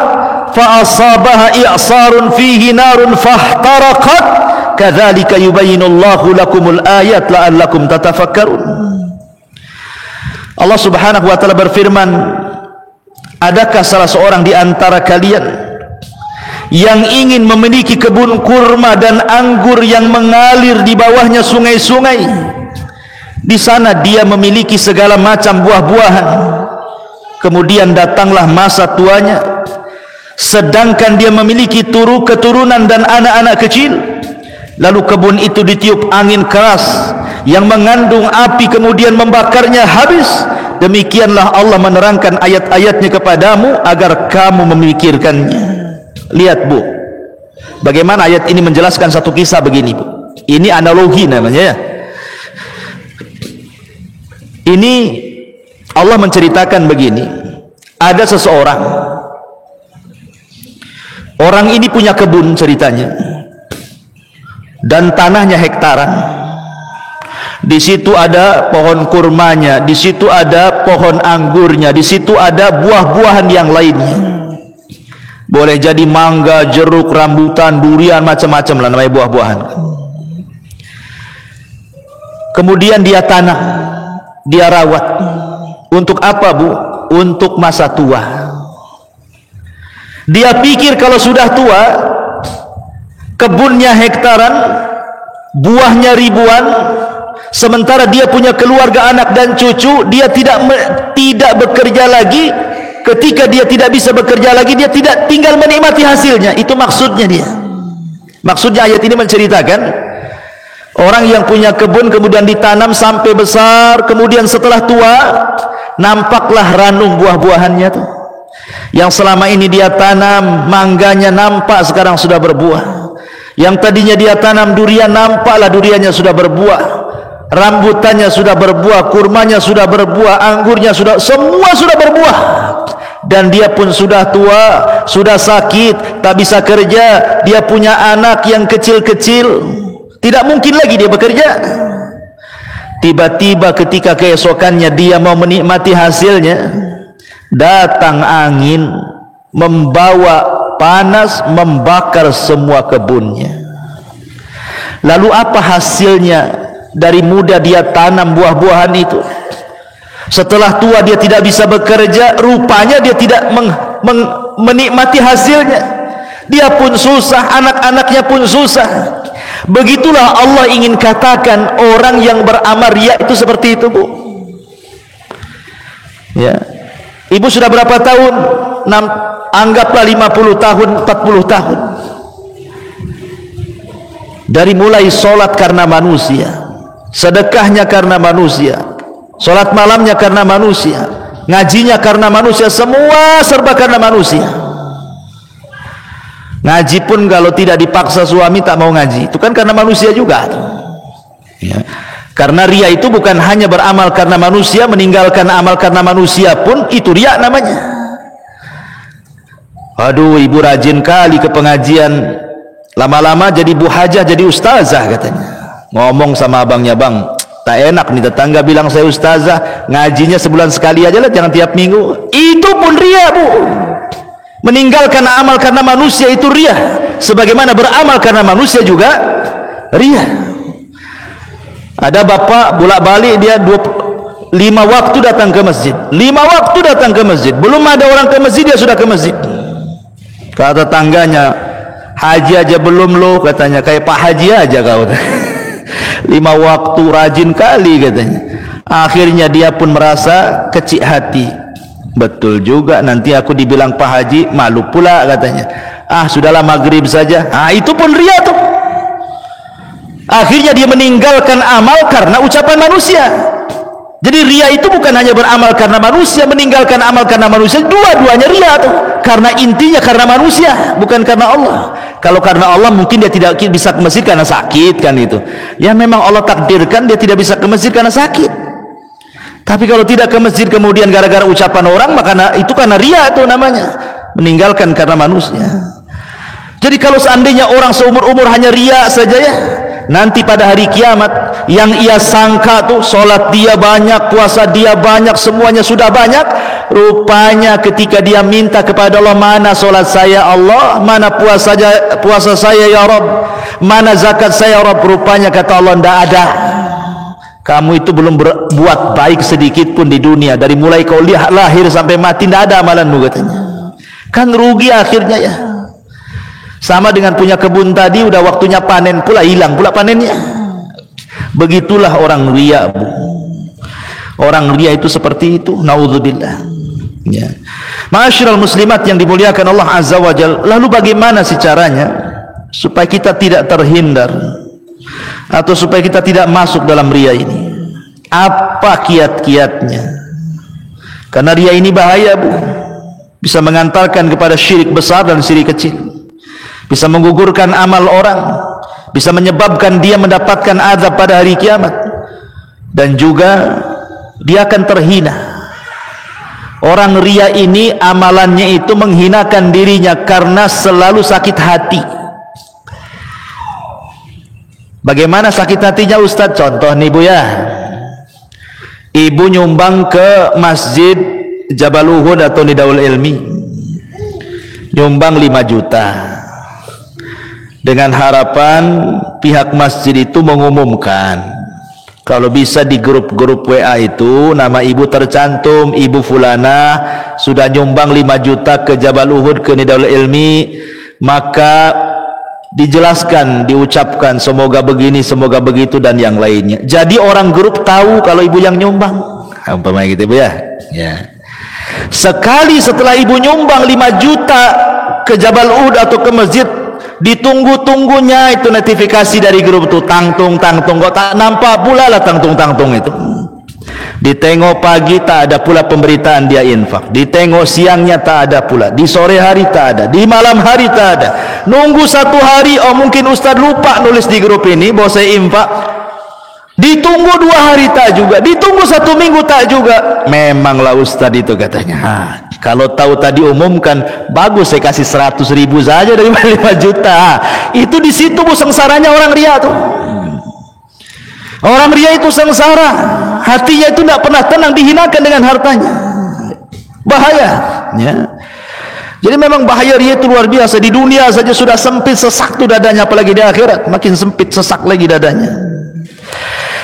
S2: fa asabaha i'sarun fihi narun fahtaraqat kadzalika yubayyinullahu lakumul ayat la'allakum tatafakkarun. Allah Subhanahu wa taala berfirman, adakah salah seorang di antara kalian yang ingin memiliki kebun kurma dan anggur yang mengalir di bawahnya sungai-sungai? Di sana dia memiliki segala macam buah-buahan. Kemudian datanglah masa tuanya, sedangkan dia memiliki keturunan dan anak-anak kecil. Lalu kebun itu ditiup angin keras yang mengandung api, kemudian membakarnya habis. Demikianlah Allah menerangkan ayat-ayatnya kepadamu agar kamu memikirkannya. Lihat, Bu, bagaimana ayat ini menjelaskan satu kisah begini, Bu. Ini analogi namanya, ya. Ini Allah menceritakan begini. Ada seseorang, orang ini punya kebun ceritanya, dan tanahnya hektaran. Di situ ada pohon kurmanya, di situ ada pohon anggurnya, di situ ada buah-buahan yang lainnya. Boleh jadi mangga, jeruk, rambutan, durian, macam-macam lah namanya buah-buahan. Kemudian dia tanam, dia rawat. Untuk apa, Bu? Untuk masa tua. Dia pikir kalau sudah tua, kebunnya hektaran, buahnya ribuan, sementara dia punya keluarga, anak dan cucu, dia tidak bekerja lagi. Ketika dia tidak bisa bekerja lagi, dia tidak tinggal menikmati hasilnya. Itu maksudnya dia. Maksudnya ayat ini menceritakan orang yang punya kebun kemudian ditanam sampai besar, kemudian setelah tua nampaklah ranum buah-buahannya tuh. Yang selama ini dia tanam, mangganya nampak sekarang sudah berbuah. Yang tadinya dia tanam durian, nampaklah duriannya sudah berbuah. rambutannya sudah berbuah, kurmanya sudah berbuah, anggurnya sudah, semua sudah berbuah, dan dia pun sudah tua, sudah sakit, tak bisa kerja, dia punya anak yang kecil-kecil, tidak mungkin lagi dia bekerja. Tiba-tiba ketika keesokannya dia mau menikmati hasilnya, datang angin membawa panas, membakar semua kebunnya. Lalu apa hasilnya dari muda dia tanam buah-buahan itu? Setelah tua dia tidak bisa bekerja, rupanya dia tidak menikmati hasilnya. Dia pun susah, anak-anaknya pun susah. Begitulah Allah ingin katakan orang yang beramal riya itu seperti itu, Bu. Ya. Ibu sudah berapa tahun? Anggaplah 50 tahun, 40 tahun. Dari mulai sholat karena manusia, sedekahnya karena manusia, sholat malamnya karena manusia, ngajinya karena manusia, semua serba karena manusia. Ngaji pun kalau tidak dipaksa suami tak mau ngaji, itu kan karena manusia juga. Ya. Karena riya itu bukan hanya beramal karena manusia, meninggalkan amal karena manusia pun itu riya namanya. Aduh, ibu rajin kali ke pengajian, lama-lama jadi bu hajah, jadi ustazah katanya. Ngomong sama abangnya, bang, tak enak nih tetangga bilang saya ustazah, ngajinya sebulan sekali aja lah, jangan tiap minggu. Itu pun riya, Bu. Meninggalkan amal karena manusia itu riya, sebagaimana beramal karena manusia juga riya. Ada bapak bolak-balik dia 5 waktu datang ke masjid, 5 waktu datang ke masjid, belum ada orang ke masjid dia sudah ke masjid. Kata tangganya, haji aja belum lo, katanya, kayak Pak Haji aja kau. 5 waktu rajin kali katanya. Akhirnya dia pun merasa kecil hati. Betul juga, nanti aku dibilang Pak Haji, malu pula katanya. Ah, sudahlah maghrib saja. Ah, itu pun riya tuh. Akhirnya dia meninggalkan amal karena ucapan manusia. Jadi riya itu bukan hanya beramal karena manusia, meninggalkan amal karena manusia, dua-duanya riya tuh. Karena intinya karena manusia, bukan karena Allah. Kalau karena Allah mungkin dia tidak bisa ke masjid karena sakit kan itu. Ya memang Allah takdirkan dia tidak bisa ke masjid karena sakit. Tapi kalau tidak ke masjid kemudian gara-gara ucapan orang, maka itu karena riya itu namanya, meninggalkan karena manusia. Jadi kalau seandainya orang seumur-umur hanya riya saja ya, nanti pada hari kiamat yang ia sangka tuh sholat dia banyak, puasa dia banyak, semuanya sudah banyak, rupanya ketika dia minta kepada Allah, mana sholat saya Allah, mana puasa saya ya Rabb, mana zakat saya ya Rabb, rupanya kata Allah, tidak ada. Kamu itu belum berbuat baik sedikit pun di dunia, dari mulai kau lahir sampai mati tidak ada amalanmu katanya. Kan rugi akhirnya ya. Sama dengan punya kebun tadi, udah waktunya panen pula, hilang pula panennya. Begitulah orang riya, Bu. Orang riya itu seperti itu, naudzubillah. Ya. Ma'asyiral muslimat yang dimuliakan Allah Azza wa Jalla, lalu bagaimana sih caranya supaya kita tidak terhindar atau supaya kita tidak masuk dalam riya ini? Apa kiat-kiatnya? Karena riya ini bahaya, Bu. Bisa mengantarkan kepada syirik besar dan syirik kecil. Bisa menggugurkan amal orang, bisa menyebabkan dia mendapatkan azab pada hari kiamat, dan juga dia akan terhina. Orang riya ini amalannya itu menghinakan dirinya karena selalu sakit hati. Bagaimana sakit hatinya Ustadz? Contoh nih, Bu ya, ibu nyumbang ke masjid Jabal Uhud atau Nidaul Ilmi, nyumbang 5 juta dengan harapan pihak masjid itu mengumumkan, kalau bisa di grup-grup WA itu nama ibu tercantum, ibu fulana sudah nyumbang 5 juta ke Jabal Uhud, ke Nidaul Ilmi, maka dijelaskan, diucapkan semoga begini, semoga begitu dan yang lainnya. Jadi orang grup tahu kalau ibu yang nyumbang. Umpamanya gitu, Bu ya. Ya. Sekali setelah ibu nyumbang 5 juta ke Jabal Uhud atau ke masjid, ditunggu-tunggunya itu notifikasi dari grup itu, tangtung kok tak nampak pula lah tangtung itu. Ditengok pagi tak ada pula pemberitaan dia infak, ditengok siangnya tak ada pula, di sore hari tak ada, di malam hari tak ada. Nunggu 1 hari, oh mungkin Ustaz lupa nulis di grup ini bahwa saya infak. Ditunggu 2 hari tak juga, ditunggu 1 minggu tak juga. Memanglah Ustaz itu katanya. Kalau tahu tadi umumkan, bagus saya kasih 100.000 saja daripada 5 juta. Itu di situ bu sengsaranya orang ria tuh. Orang ria itu sengsara, hatinya itu tidak pernah tenang, dihinakan dengan hartanya. Bahaya. Ya. Jadi memang bahaya ria itu luar biasa. Di dunia saja sudah sempit sesak tuh dadanya, apalagi di akhirat makin sempit sesak lagi dadanya.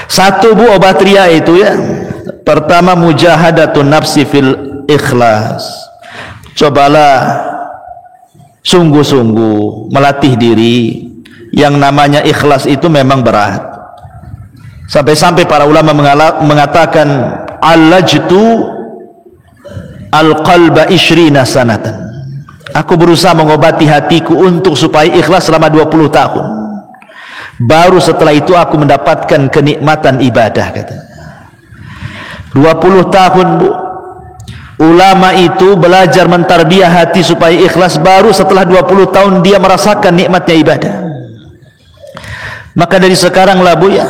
S2: Satu bu obat ria itu ya. Pertama mujahadatun nafsi fil ikhlas. Cobalah sungguh-sungguh melatih diri. Yang namanya ikhlas itu memang berat. Sampai-sampai para ulama mengatakan alajtu al-qalba 20 sanatan. Aku berusaha mengobati hatiku untuk supaya ikhlas selama 20 tahun. Baru setelah itu aku mendapatkan kenikmatan ibadah kata. 20 tahun bu. Ulama itu belajar mentarbiyah hati supaya ikhlas, baru setelah 20 tahun dia merasakan nikmatnya ibadah. Maka dari sekarang lah bu ya,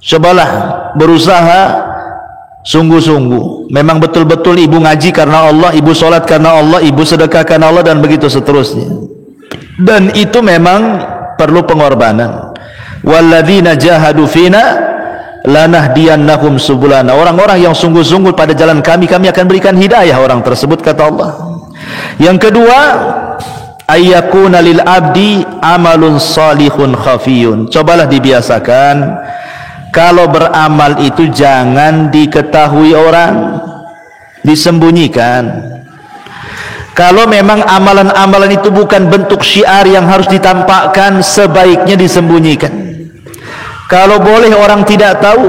S2: cobalah berusaha sungguh-sungguh. Memang betul-betul ibu ngaji karena Allah, ibu sholat karena Allah, ibu sedekah karena Allah, dan begitu seterusnya. Dan itu memang perlu pengorbanan. Walladzina jahadu fina lanahdiyannahum subulana. Orang-orang yang sungguh-sungguh pada jalan kami akan berikan hidayah orang tersebut kata Allah. Yang kedua, ayyakuna lil abdi amalun salihun khafiyun. Cobalah dibiasakan kalau beramal itu jangan diketahui orang, disembunyikan. Kalau memang amalan-amalan itu bukan bentuk syiar yang harus ditampakkan, sebaiknya disembunyikan. Kalau boleh orang tidak tahu.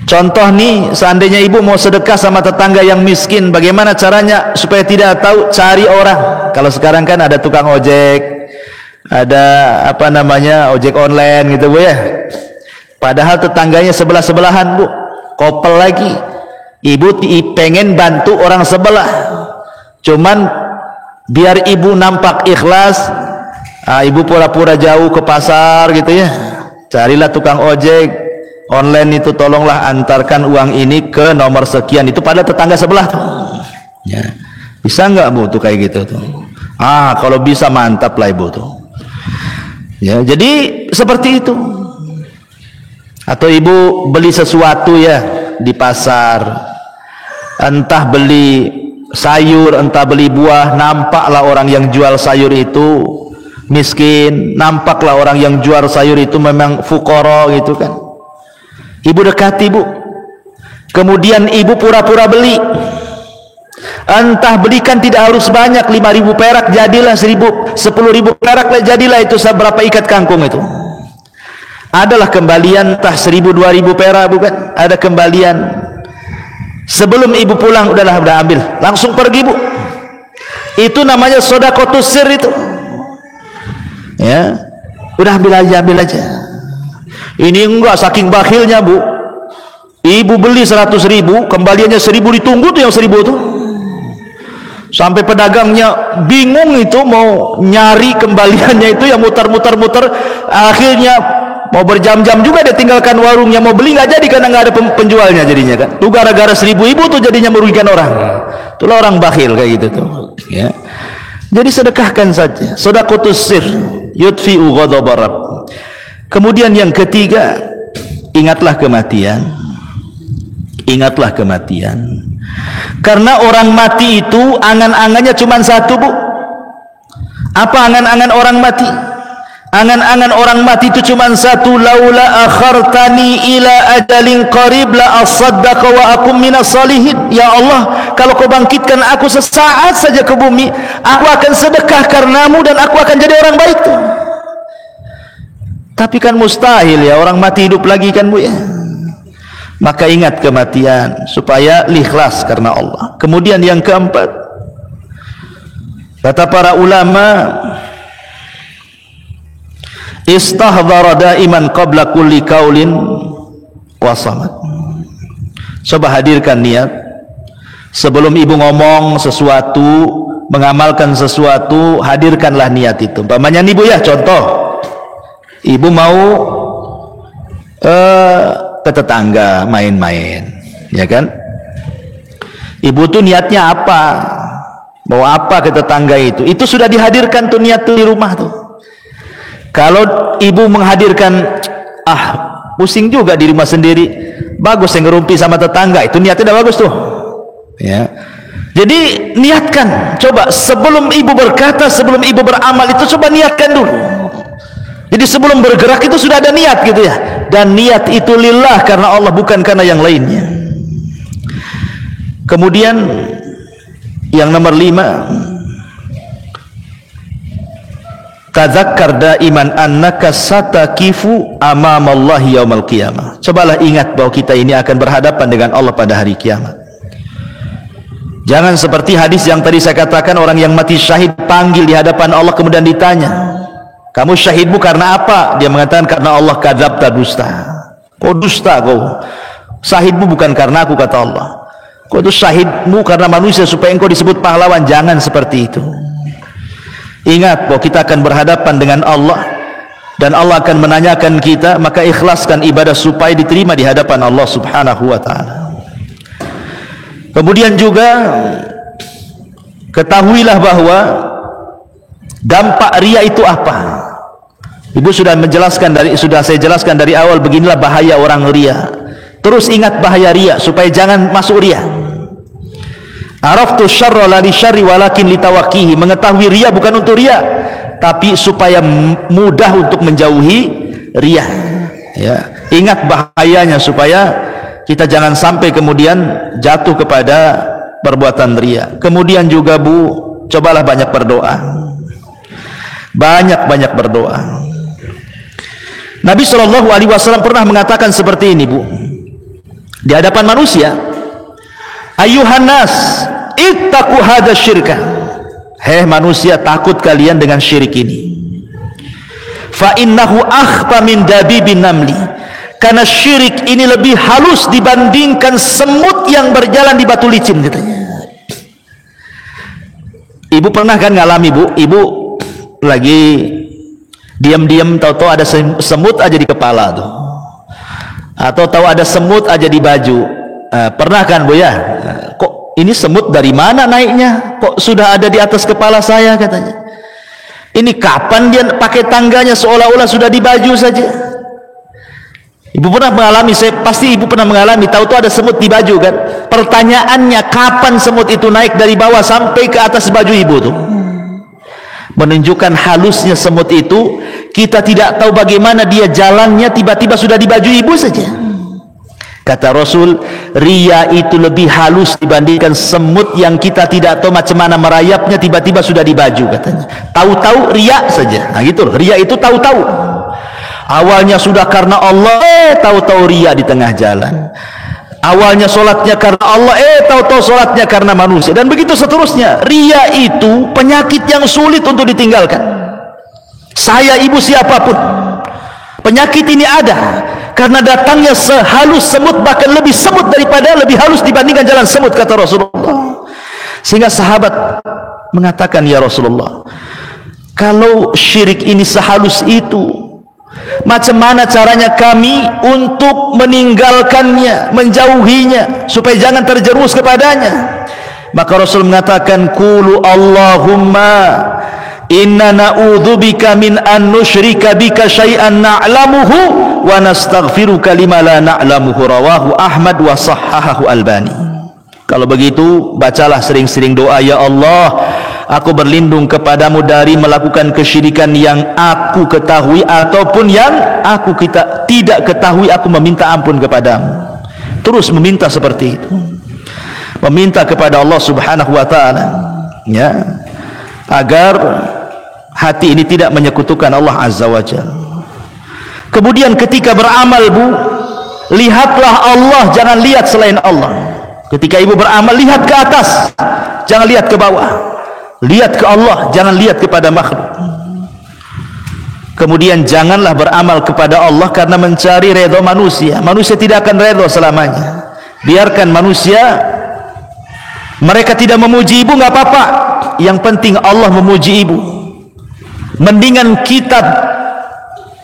S2: Contoh nih, seandainya ibu mau sedekah sama tetangga yang miskin, bagaimana caranya supaya tidak tahu? Cari orang. Kalau sekarang kan ada tukang ojek, ada apa namanya, ojek online gitu bu ya. Padahal tetangganya sebelah-sebelahan bu, kopel lagi. Ibu pengen bantu orang sebelah, cuman biar ibu nampak ikhlas, ibu pura-pura jauh ke pasar gitu ya. Carilah tukang ojek online itu, tolonglah antarkan uang ini ke nomor sekian, itu pada tetangga sebelah tuh. Ya. Bisa nggak bu tuh kayak gitu tuh? Kalau bisa mantap lah ibu tuh. Ya, jadi seperti itu. Atau ibu beli sesuatu ya di pasar, entah beli sayur, entah beli buah, nampaklah orang yang jual sayur itu miskin, nampaklah orang yang jual sayur itu memang fuqara gitu kan. Ibu dekati bu, kemudian ibu pura-pura beli. Entah belikan tidak harus banyak, 5.000 perak jadilah 10.000 perak jadilah itu seberapa ikat kangkung itu. Adalah kembalian entah 1.000-2.000 perak bukan? Ada kembalian. Sebelum ibu pulang udah ambil, langsung pergi bu. Itu namanya sedekahus sir itu. Ya, udah ambil aja. Ini enggak, saking bakhilnya bu. Ibu beli 100.000, kembaliannya 1.000, ditunggu tuh yang 1.000 tuh. Sampai pedagangnya bingung itu mau nyari kembaliannya itu, yang muter-muter, akhirnya mau berjam-jam juga dia tinggalkan warungnya, mau beli nggak jadi karena nggak ada penjualnya jadinya kan. Tuh gara-gara 1.000 ibu tuh jadinya merugikan orang. Itulah orang bakhil kayak gitu tuh. Ya. Jadi sedekahkan saja. Sedekahus sir yudfi'u ghadab Rabb. Kemudian yang ketiga, ingatlah kematian. Ingatlah kematian. Karena orang mati itu angan-angannya cuma satu bu. Apa angan-angan orang mati? Angan-angan orang mati itu cuma satu, laula akhartani ila ajalin qarib la asaddaqa wa akum minas salihin. Ya Allah, kalau kau bangkitkan aku sesaat saja ke bumi, aku akan sedekah karenamu dan aku akan jadi orang baik tuh. Tapi kan mustahil ya, orang mati hidup lagi kan bu ya. Maka ingat kematian supaya ikhlas karena Allah. Kemudian yang keempat, kata para ulama, istahdhara daiman qabla kulli qaulin wa samad. Coba hadirkan niat sebelum ibu ngomong sesuatu, mengamalkan sesuatu, hadirkanlah niat itu. Umpamanya nih bu ya, contoh ibu mau ke tetangga main-main, ya kan? Ibu tuh niatnya apa? Mau apa ke tetangga itu? Itu sudah dihadirkan tuh niat tuh di rumah tuh. Kalau ibu menghadirkan, pusing juga di rumah sendiri, bagus yang ngerumpi sama tetangga, itu niatnya udah bagus tuh, ya. Jadi niatkan, coba sebelum ibu berkata, sebelum ibu beramal itu coba niatkan dulu. Jadi sebelum bergerak itu sudah ada niat gitu ya. Dan niat itu lillah, karena Allah, bukan karena yang lainnya. Kemudian yang nomor 5, tadzakkar daiman annaka satakifu amamallahi yaumal qiyamah. Cobalah ingat bahwa kita ini akan berhadapan dengan Allah pada hari kiamat. Jangan seperti hadis yang tadi saya katakan, orang yang mati syahid panggil di hadapan Allah kemudian ditanya, kamu syahidmu karena apa? Dia mengatakan, karena Allah. Kadzabta, dusta. Kau dusta kau. Syahidmu bukan karena aku, kata Allah. Kau itu syahidmu karena manusia supaya engkau disebut pahlawan. Jangan seperti itu. Ingat bahwa kita akan berhadapan dengan Allah dan Allah akan menanyakan kita, maka ikhlaskan ibadah supaya diterima di hadapan Allah Subhanahu wa ta'ala. Kemudian juga ketahuilah bahwa dampak riya itu apa? Ibu sudah saya jelaskan dari awal, beginilah bahaya orang riya. Terus ingat bahaya riya supaya jangan masuk riya. Araftu syarra la li syarri walakin litawaqqihi. Mengetahui riya bukan untuk riya, tapi supaya mudah untuk menjauhi riya. Ya, ingat bahayanya supaya kita jangan sampai kemudian jatuh kepada perbuatan riya. Kemudian juga Bu, cobalah banyak berdoa. Banyak-banyak berdoa. Nabi SAW pernah mengatakan seperti ini Bu, di hadapan manusia, ayuhan nas ittaqu hadza syirka. Hei manusia, takut kalian dengan syirik ini. Fa innahu akhfa min dabibin namli. Karena syirik ini lebih halus dibandingkan semut yang berjalan di batu licin, katanya. Ibu pernah kan ngalami Bu, ibu lagi diam-diam tahu-tahu ada semut aja di kepala tuh, atau tahu ada semut aja di baju. Pernah kan Bu ya? Kok ini semut dari mana naiknya? Kok sudah ada di atas kepala saya, katanya. Ini kapan dia pakai tangganya, seolah-olah sudah di baju saja. Ibu pernah mengalami, pasti ibu pernah mengalami, tahu-tahu ada semut di baju kan? Pertanyaannya, kapan semut itu naik dari bawah sampai ke atas baju ibu tuh? Menunjukkan halusnya semut itu. Kita tidak tahu bagaimana dia jalannya, tiba-tiba sudah di baju ibu saja. Kata Rasul, riya itu lebih halus dibandingkan semut yang kita tidak tahu macam mana merayapnya, tiba-tiba sudah di baju, katanya. Tahu-tahu riya saja. Nah gitu, riya itu tahu-tahu. Awalnya sudah karena Allah, tahu-tahu riya di tengah jalan. Awalnya solatnya karena Allah, tahu-tahu solatnya karena manusia. Dan begitu seterusnya. Riya itu penyakit yang sulit untuk ditinggalkan. Saya, ibu, siapapun, penyakit ini ada karena datangnya sehalus semut, bahkan lebih halus dibandingkan jalan semut, kata Rasulullah. Sehingga sahabat mengatakan, ya Rasulullah, kalau syirik ini sehalus itu, macam mana caranya kami untuk meninggalkannya, menjauhinya, supaya jangan terjerumus kepadanya? Maka Rasul mengatakan, qulu Allahumma inna na'udzubika min an nusyrika bika syai'an na'lamuhu wa nastaghfiruka lima la na'lamuhu. Rawahu Ahmad wa sahhahahu Albani. Kalau begitu, bacalah sering-sering doa, ya Allah, aku berlindung kepadamu dari melakukan kesyirikan yang aku ketahui ataupun yang aku tidak ketahui. Aku meminta ampun kepadamu. Terus meminta seperti itu, meminta kepada Allah Subhanahu wa ta'ala, ya, agar hati ini tidak menyekutukan Allah Azza wa Jalla. Kemudian ketika beramal Bu, lihatlah Allah, jangan lihat selain Allah. Ketika ibu beramal, lihat ke atas, jangan lihat ke bawah. Lihat ke Allah, jangan lihat kepada makhluk. Kemudian janganlah beramal kepada Allah karena mencari redha manusia. Manusia tidak akan redha selamanya. Biarkan manusia, mereka tidak memuji ibu, nggak apa-apa. Yang penting Allah memuji ibu. Mendingan kita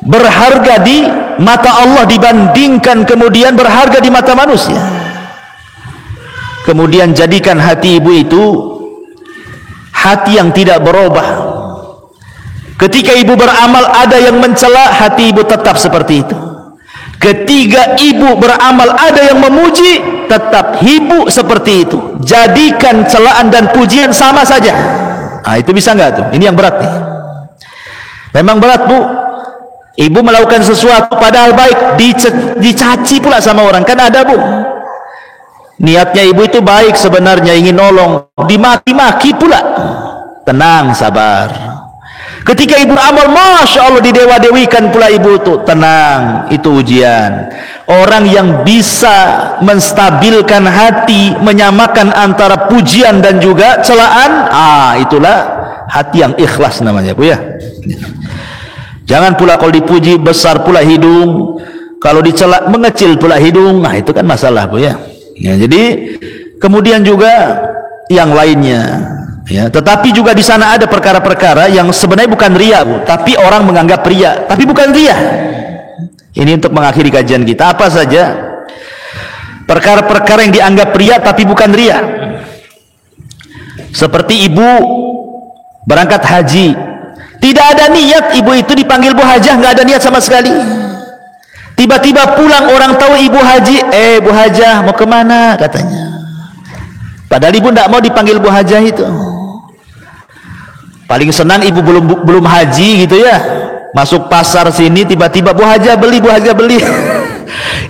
S2: berharga di mata Allah dibandingkan kemudian berharga di mata manusia. Kemudian jadikan hati ibu itu hati yang tidak berubah. Ketika ibu beramal ada yang mencela, hati ibu tetap seperti itu. Ketika ibu beramal ada yang memuji, tetap ibu seperti itu. Jadikan celaan dan pujian sama saja. Itu bisa nggak tuh? Ini yang berat nih. Memang berat, Bu. Ibu melakukan sesuatu padahal baik, dicaci pula sama orang. Kan ada, Bu. Niatnya ibu itu baik sebenarnya, ingin nolong, dimaki-maki pula. Tenang, sabar. Ketika ibu amal, Masya Allah, didewa-dewikan pula ibu itu. Tenang, itu ujian. Orang yang bisa menstabilkan hati, menyamakan antara pujian dan juga celaan, itulah hati yang ikhlas namanya, Bu ya. Jangan pula kalau dipuji besar pula hidung, kalau dicela mengecil pula hidung. Itu kan masalah, Bu ya. Jadi kemudian juga yang lainnya. Ya, tetapi juga di sana ada perkara-perkara yang sebenarnya bukan riya, Bu, tapi orang menganggap riya, tapi bukan riya. Ini untuk mengakhiri kajian kita. Apa saja perkara-perkara yang dianggap riya tapi bukan riya? Seperti ibu berangkat haji, tidak ada niat ibu itu dipanggil Bu Hajah, nggak ada niat sama sekali. Tiba-tiba pulang orang tahu ibu haji, Bu Hajah mau kemana katanya. Padahal ibu tidak mau dipanggil Bu Hajah itu. Paling senang ibu belum haji gitu ya, masuk pasar sini tiba-tiba Bu Hajah beli, Bu Hajah beli.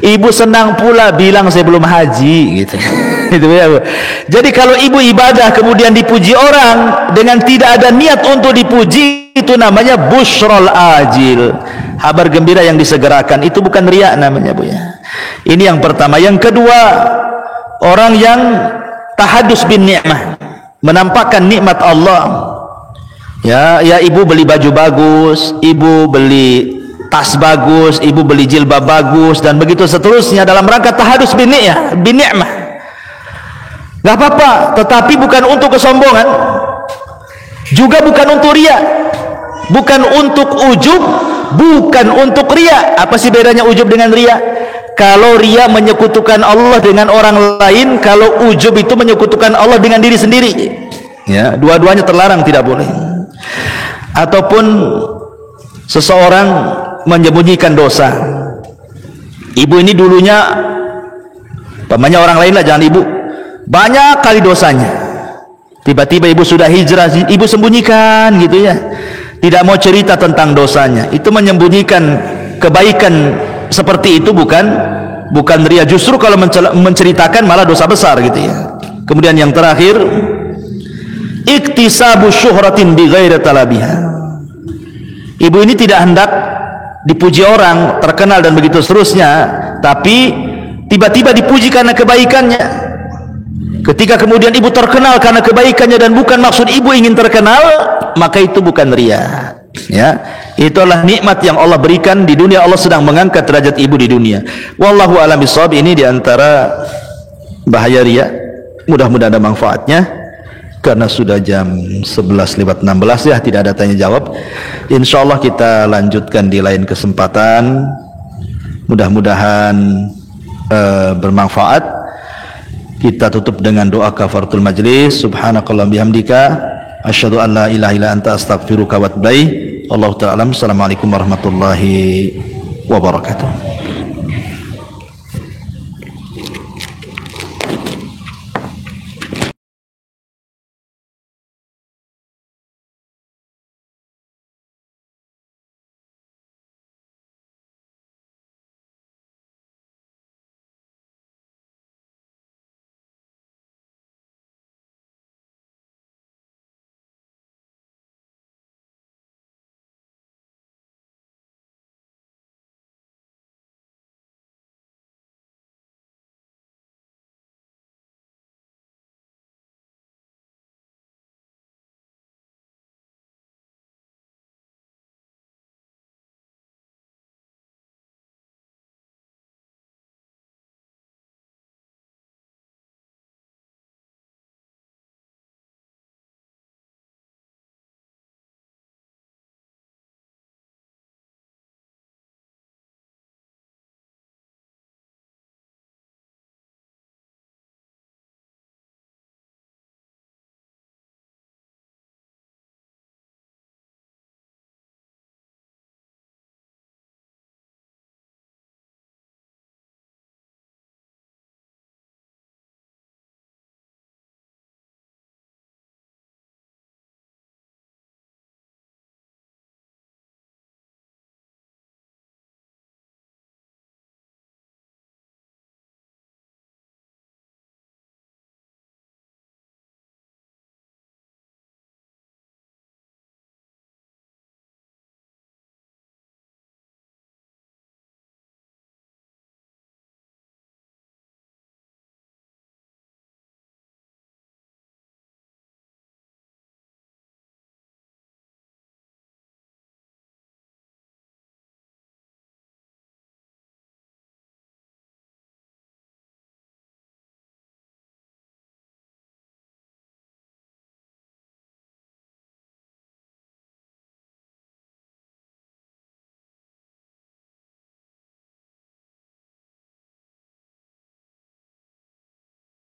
S2: Ibu senang pula bilang saya belum haji gitu. Gitu ya, Bu. Jadi kalau ibu ibadah kemudian dipuji orang dengan tidak ada niat untuk dipuji, itu namanya busyrol ajil, kabar gembira yang disegerakan. Itu bukan riya namanya, Bu ya. Ini yang pertama. Yang kedua, orang yang tahadus bin ni'mah, menampakkan nikmat Allah. Ya ibu beli baju bagus, ibu beli tas bagus, ibu beli jilbab bagus, dan begitu seterusnya dalam rangka tahadus bin ni'mah. Gak apa-apa, tetapi bukan untuk kesombongan, juga bukan untuk riya, bukan untuk ujub, bukan untuk riya. Apa sih bedanya ujub dengan riya? Kalau riya menyekutukan Allah dengan orang lain, kalau ujub itu menyekutukan Allah dengan diri sendiri. Ya, dua-duanya terlarang, tidak boleh. Ataupun seseorang menyembunyikan dosa. Ibu ini dulunya pamannya orang lain lah, jangan ibu, banyak kali dosanya. Tiba-tiba ibu sudah hijrah, ibu sembunyikan gitu ya, tidak mau cerita tentang dosanya. Itu menyembunyikan kebaikan seperti itu bukan riya. Justru kalau menceritakan malah dosa besar gitu ya. Kemudian yang terakhir, iktisabu syuhratin bi ghairi talabiha. Ibu ini tidak hendak dipuji orang, terkenal dan begitu seterusnya, tapi tiba-tiba dipuji karena kebaikannya. Ketika kemudian ibu terkenal karena kebaikannya dan bukan maksud ibu ingin terkenal, maka itu bukan riya. Ya, itulah nikmat yang Allah berikan di dunia. Allah sedang mengangkat derajat ibu di dunia. Wallahu a'lam bishawab. Ini diantara bahaya riya. Mudah-mudahan ada manfaatnya. Karena sudah jam 11:16 ya, tidak ada tanya jawab. Insyaallah kita lanjutkan di lain kesempatan. Mudah-mudahan bermanfaat. Kita tutup dengan doa kafaratul majlis. Subhanakallahumma bihamdika asyhadu an la ilaha illa anta astaghfiruka wa atubu ilaik. Wallahu ta'ala. Assalamualaikum warahmatullahi wabarakatuh.